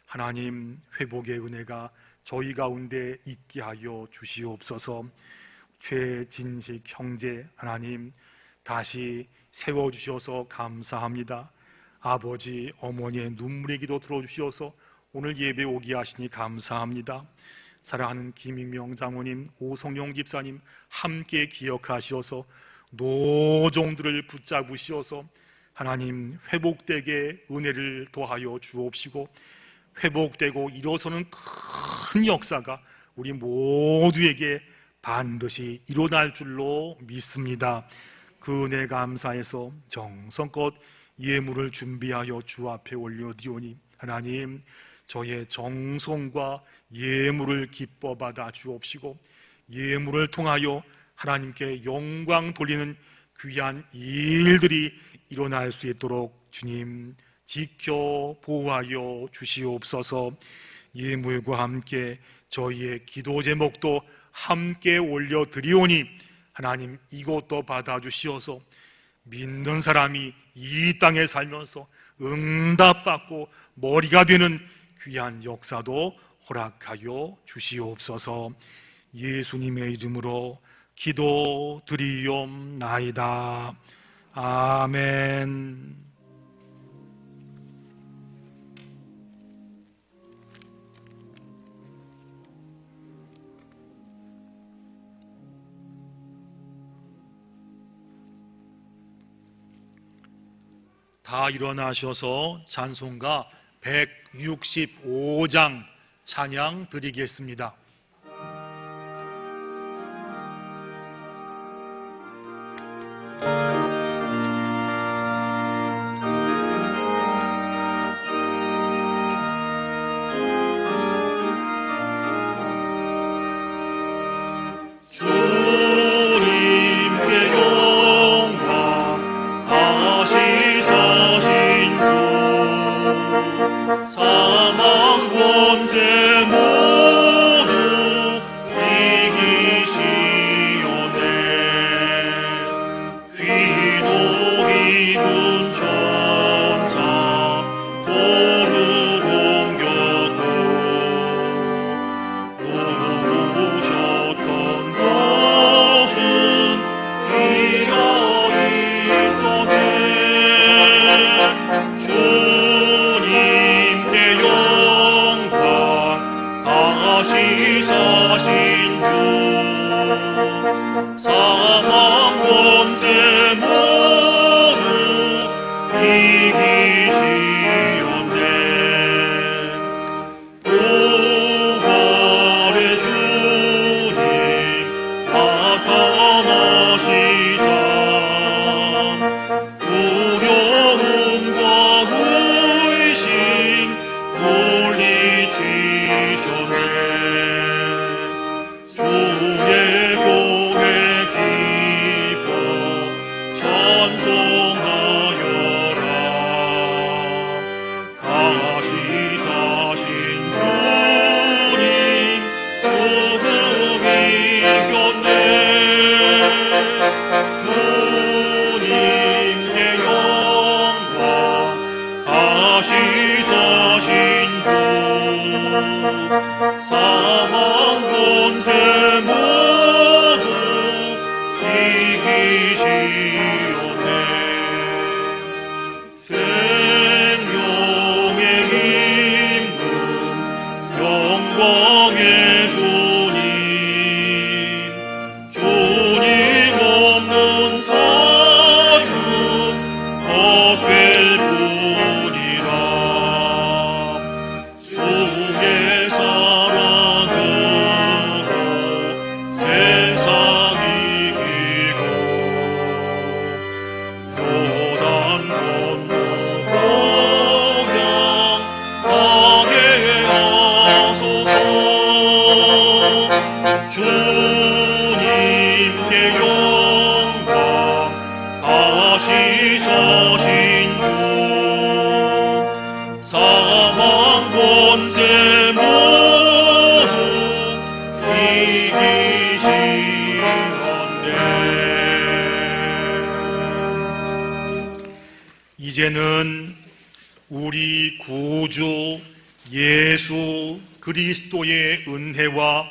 하나님 회복의 은혜가 저희 가운데 있게 하여 주시옵소서. 최진식 형제 하나님 다시 세워주셔서 감사합니다. 아버지 어머니의 눈물의 기도 들어주시어서 오늘 예배 오게 하시니 감사합니다. 사랑하는 김익명 장로님, 오성용 집사님 함께 기억하시어서 노종들을 붙잡으시어서 하나님 회복되게 은혜를 더하여 주옵시고 회복되고 일어서는 큰 역사가 우리 모두에게 반드시 일어날 줄로 믿습니다. 그 은혜 감사해서 정성껏 예물을 준비하여 주 앞에 올려드리오니 하나님 저의 정성과 예물을 기뻐 받아 주옵시고 예물을 통하여 하나님께 영광 돌리는 귀한 일들이 일어날 수 있도록 주님 지켜 보호하여 주시옵소서. 예물과 함께 저희의 기도 제목도 함께 올려드리오니 하나님 이것도 받아주시어서 믿는 사람이 이 땅에 살면서 응답받고 머리가 되는 귀한 역사도 허락하여 주시옵소서. 예수님의 이름으로 기도드리옵나이다. 아멘. 다 일어나셔서 찬송가 165장 찬양 드리겠습니다. 사망 권세 모두 이기시오네. 휘도 기둔 천사 돌을 옮겨도 누우셨던 곳은 이어 있었네. 사신 주 사망 권세 모두 이기시었네. 부활의 주님 나타나시사 두려움과 의심 물리치셨네. 주의 교회 기뻐 찬송하여라. 다시 사신 주님 죽음 이겼네. 주님께 영광. 다시 사신 주 사망 권세 모두 이기시었네. 생명의 힘금 영광의 주님 주님 없는 삶은 헛될 뿐이라. 주의 지서신 주 사망 권세 모두 이기시건대 이제는 우리 구주 예수 그리스도의 은혜와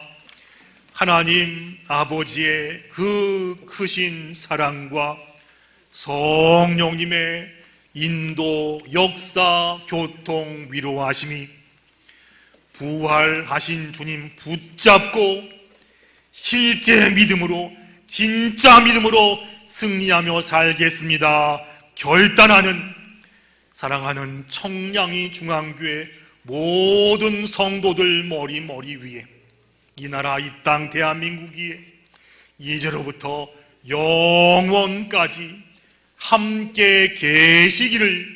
하나님 아버지의 그 크신 사랑과 성령님의 인도, 역사, 교통, 위로하심이 부활하신 주님 붙잡고 실제 믿음으로, 진짜 믿음으로 승리하며 살겠습니다 결단하는 사랑하는 청량리 중앙교회 모든 성도들 머리 위에 이 나라 이 땅 대한민국 위에 이제로부터 영원까지 함께 계시기를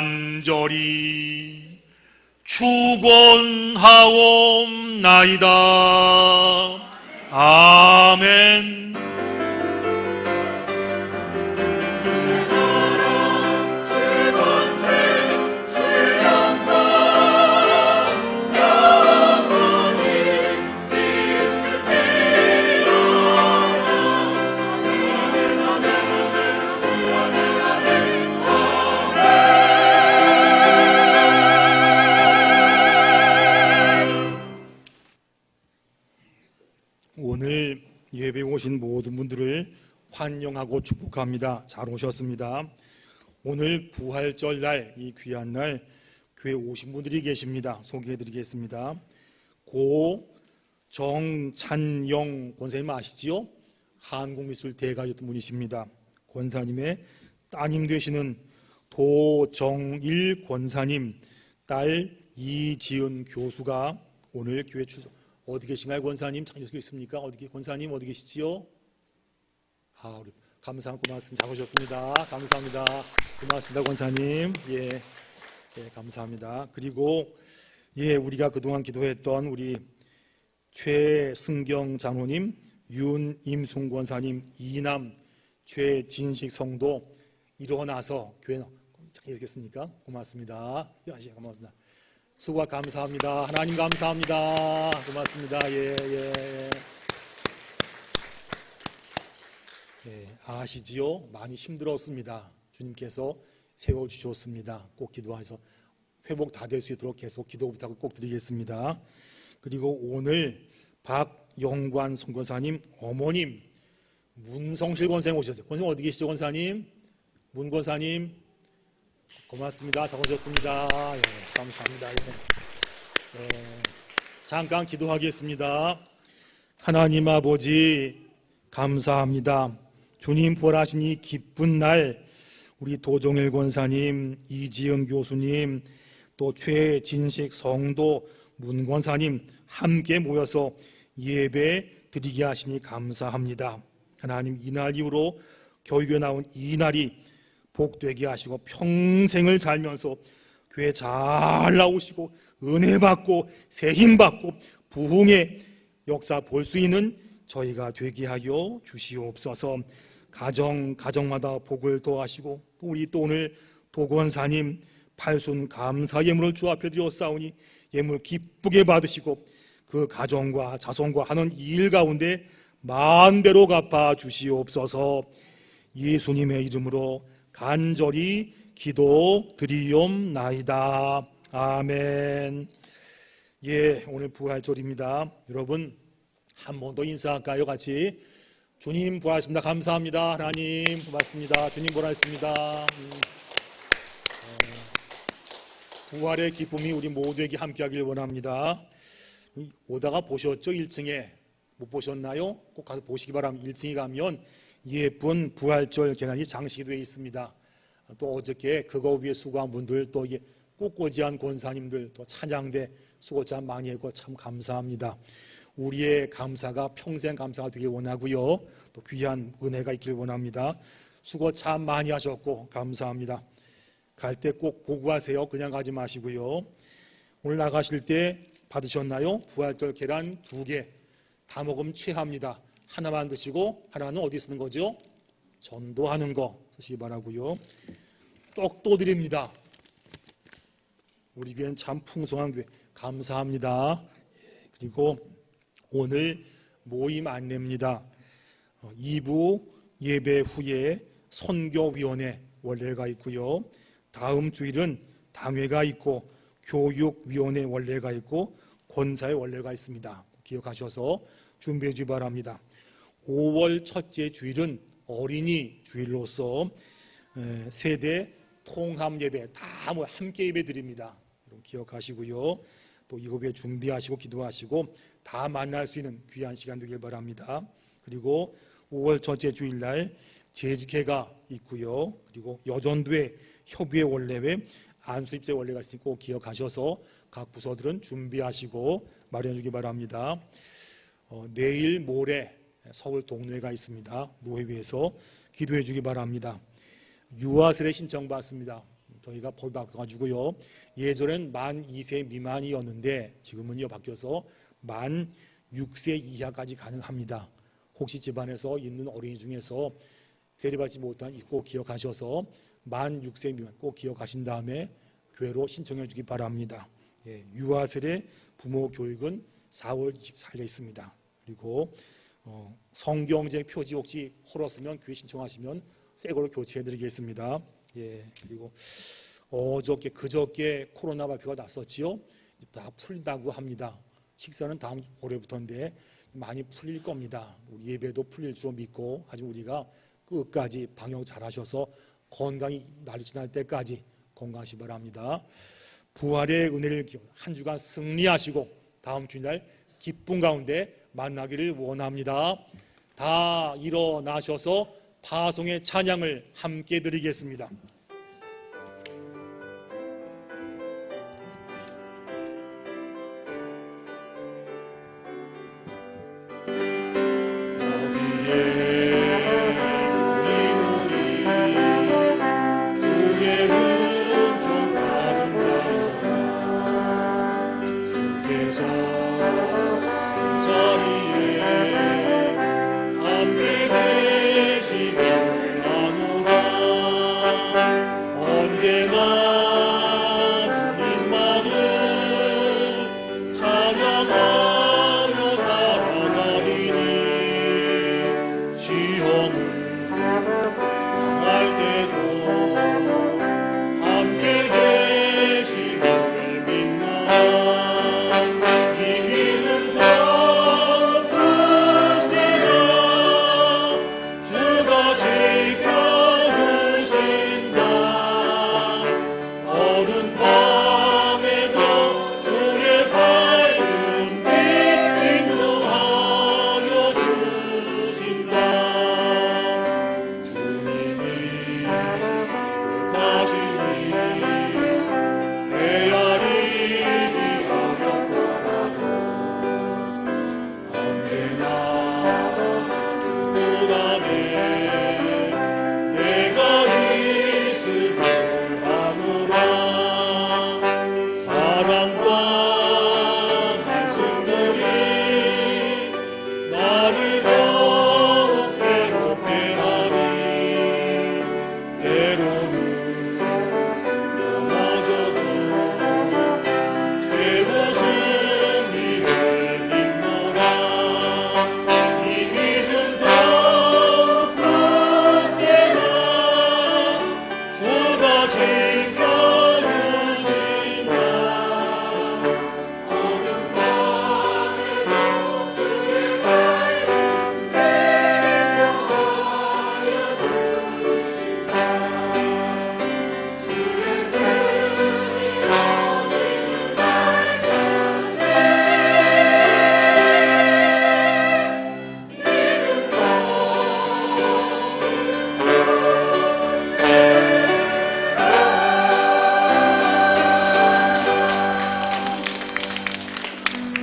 간절히 축원하옵나이다. 아멘. 오늘 예배에 오신 모든 분들을 환영하고 축복합니다. 잘 오셨습니다. 오늘 부활절 날, 이 귀한 날 교회 오신 분들이 계십니다. 소개해드리겠습니다. 고정찬영 권사님 아시지요? 한국미술 대가였던 분이십니다. 권사님의 따님 되시는 도정일 권사님, 딸 이지은 교수가 오늘 교회 출석. 어디 계신가요, 권사님? 찾을 수 있습니까? 권사님 어디 계시지요? 우리 감사합니다. 고맙습니다. 잘 오셨습니다. 감사합니다. 고맙습니다, 권사님. 예, 감사합니다. 그리고 우리가 그동안 기도했던 우리 최승경 장로님, 윤임순 권사님, 이남 최진식 성도 일어나서 교회 찾겠습니까? 고맙습니다. 고맙습니다. 수고와 감사합니다. 하나님 감사합니다. 고맙습니다. 아시지요? 많이 힘들었습니다. 주님께서 세워주셨습니다. 꼭 기도해서 회복 다 될 수 있도록 계속 기도 부탁을 꼭 드리겠습니다. 그리고 오늘 박영관 선권사님 어머님 문성실 권사님 오셨어요. 권사님 어디 계시죠, 권사님? 문 권사님 고맙습니다. 잘 오셨습니다. 감사합니다. 잠깐 기도하겠습니다. 하나님 아버지 감사합니다. 주님 부활하신 이 기쁜 날 우리 도종일 권사님, 이지은 교수님, 또 최진식 성도, 문 권사님 함께 모여서 예배 드리게 하시니 감사합니다. 하나님 이날 이후로 교육에 나온 이 날이 복되게 하시고 평생을 살면서 교회 잘 나오시고 은혜 받고 새 힘 받고 부흥의 역사 볼 수 있는 저희가 되게 하여 주시옵소서. 가정마다 복을 더하시고 우리 또 오늘 도권사님 팔순 감사 예물을 주 앞에 드렸사오니 예물 기쁘게 받으시고 그 가정과 자손과 하는 일 가운데 만배로 갚아 주시옵소서. 예수님의 이름으로 간절히 기도드리옵나이다. 아멘. 오늘 부활절입니다. 여러분 한 번 더 인사할까요? 같이. 주님 부활하십니다. 감사합니다. 하나님 고맙습니다. 주님 부활했습니다. 부활의 기쁨이 우리 모두에게 함께하길 원합니다. 오다가 보셨죠? 1층에 못 보셨나요? 꼭 가서 보시기 바랍니다. 1층에 가면 예쁜 부활절 계란이 장식이 되어 있습니다. 또 어저께 그거 위에 수고한 분들, 또 이게 꽃꽂이한 권사님들, 또 찬양대 수고 참 많이 했고 참 감사합니다. 우리의 감사가 평생 감사가 되길 원하고요. 또 귀한 은혜가 있길 원합니다. 수고 참 많이 하셨고 감사합니다. 갈 때 꼭 보고 가세요. 그냥 가지 마시고요. 오늘 나가실 때 받으셨나요? 부활절 계란 2개 다 먹으면 최하입니다. 하나만 드시고 하나는 어디 쓰는 거죠? 전도하는 거 쓰시기 바라고요. 떡도 드립니다. 우리 교회는 참 풍성한 교회 감사합니다. 그리고 오늘 모임 안내입니다. 2부 예배 후에 선교위원회 원래가 있고요. 다음 주일은 당회가 있고 교육위원회 원래가 있고 권사회 원래가 있습니다. 기억하셔서 준비해 주기 바랍니다. 5월 첫째 주일은 어린이 주일로서 세대 통합 예배 다 함께 예배 드립니다. 여러분 기억하시고요. 또 이거에 준비하시고 기도하시고 다 만날 수 있는 귀한 시간 되길 바랍니다. 그리고 5월 첫째 주일날 재직회가 있고요. 그리고 여전도회 협의회 원래회 안수입세 원래가 있으니까 꼭 기억하셔서 각 부서들은 준비하시고 마련해 주기 바랍니다. 내일 모레 서울 동노회가 있습니다. 노회위에서 기도해 주기 바랍니다. 유아세례 신청받습니다. 저희가 법 바꿔가지고요. 예전엔 만 2세 미만이었는데 지금은요 바뀌어서 만 6세 이하까지 가능합니다. 혹시 집안에서 있는 어린이 중에서 세례받지 못한 꼭 기억하셔서 만 6세 미만 꼭 기억하신 다음에 교회로 신청해 주기 바랍니다. 유아세례 부모 교육은 4월 24일에 있습니다. 그리고 성경제 표지 혹시 헐었으면 교회 신청하시면 새 거로 교체해 드리겠습니다. 그리고 그저께 코로나 발표가 났었지요. 다 풀린다고 합니다. 식사는 다음 올해부터인데 많이 풀릴 겁니다. 우리 예배도 풀릴 줄 믿고 하지만 우리가 끝까지 방역 잘 하셔서 건강이 날이 지날 때까지 건강하시 바랍니다. 부활의 은혜를 한 주간 승리하시고 다음 주날 기쁨 가운데 만나기를 원합니다. 다 일어나셔서 파송의 찬양을 함께 드리겠습니다.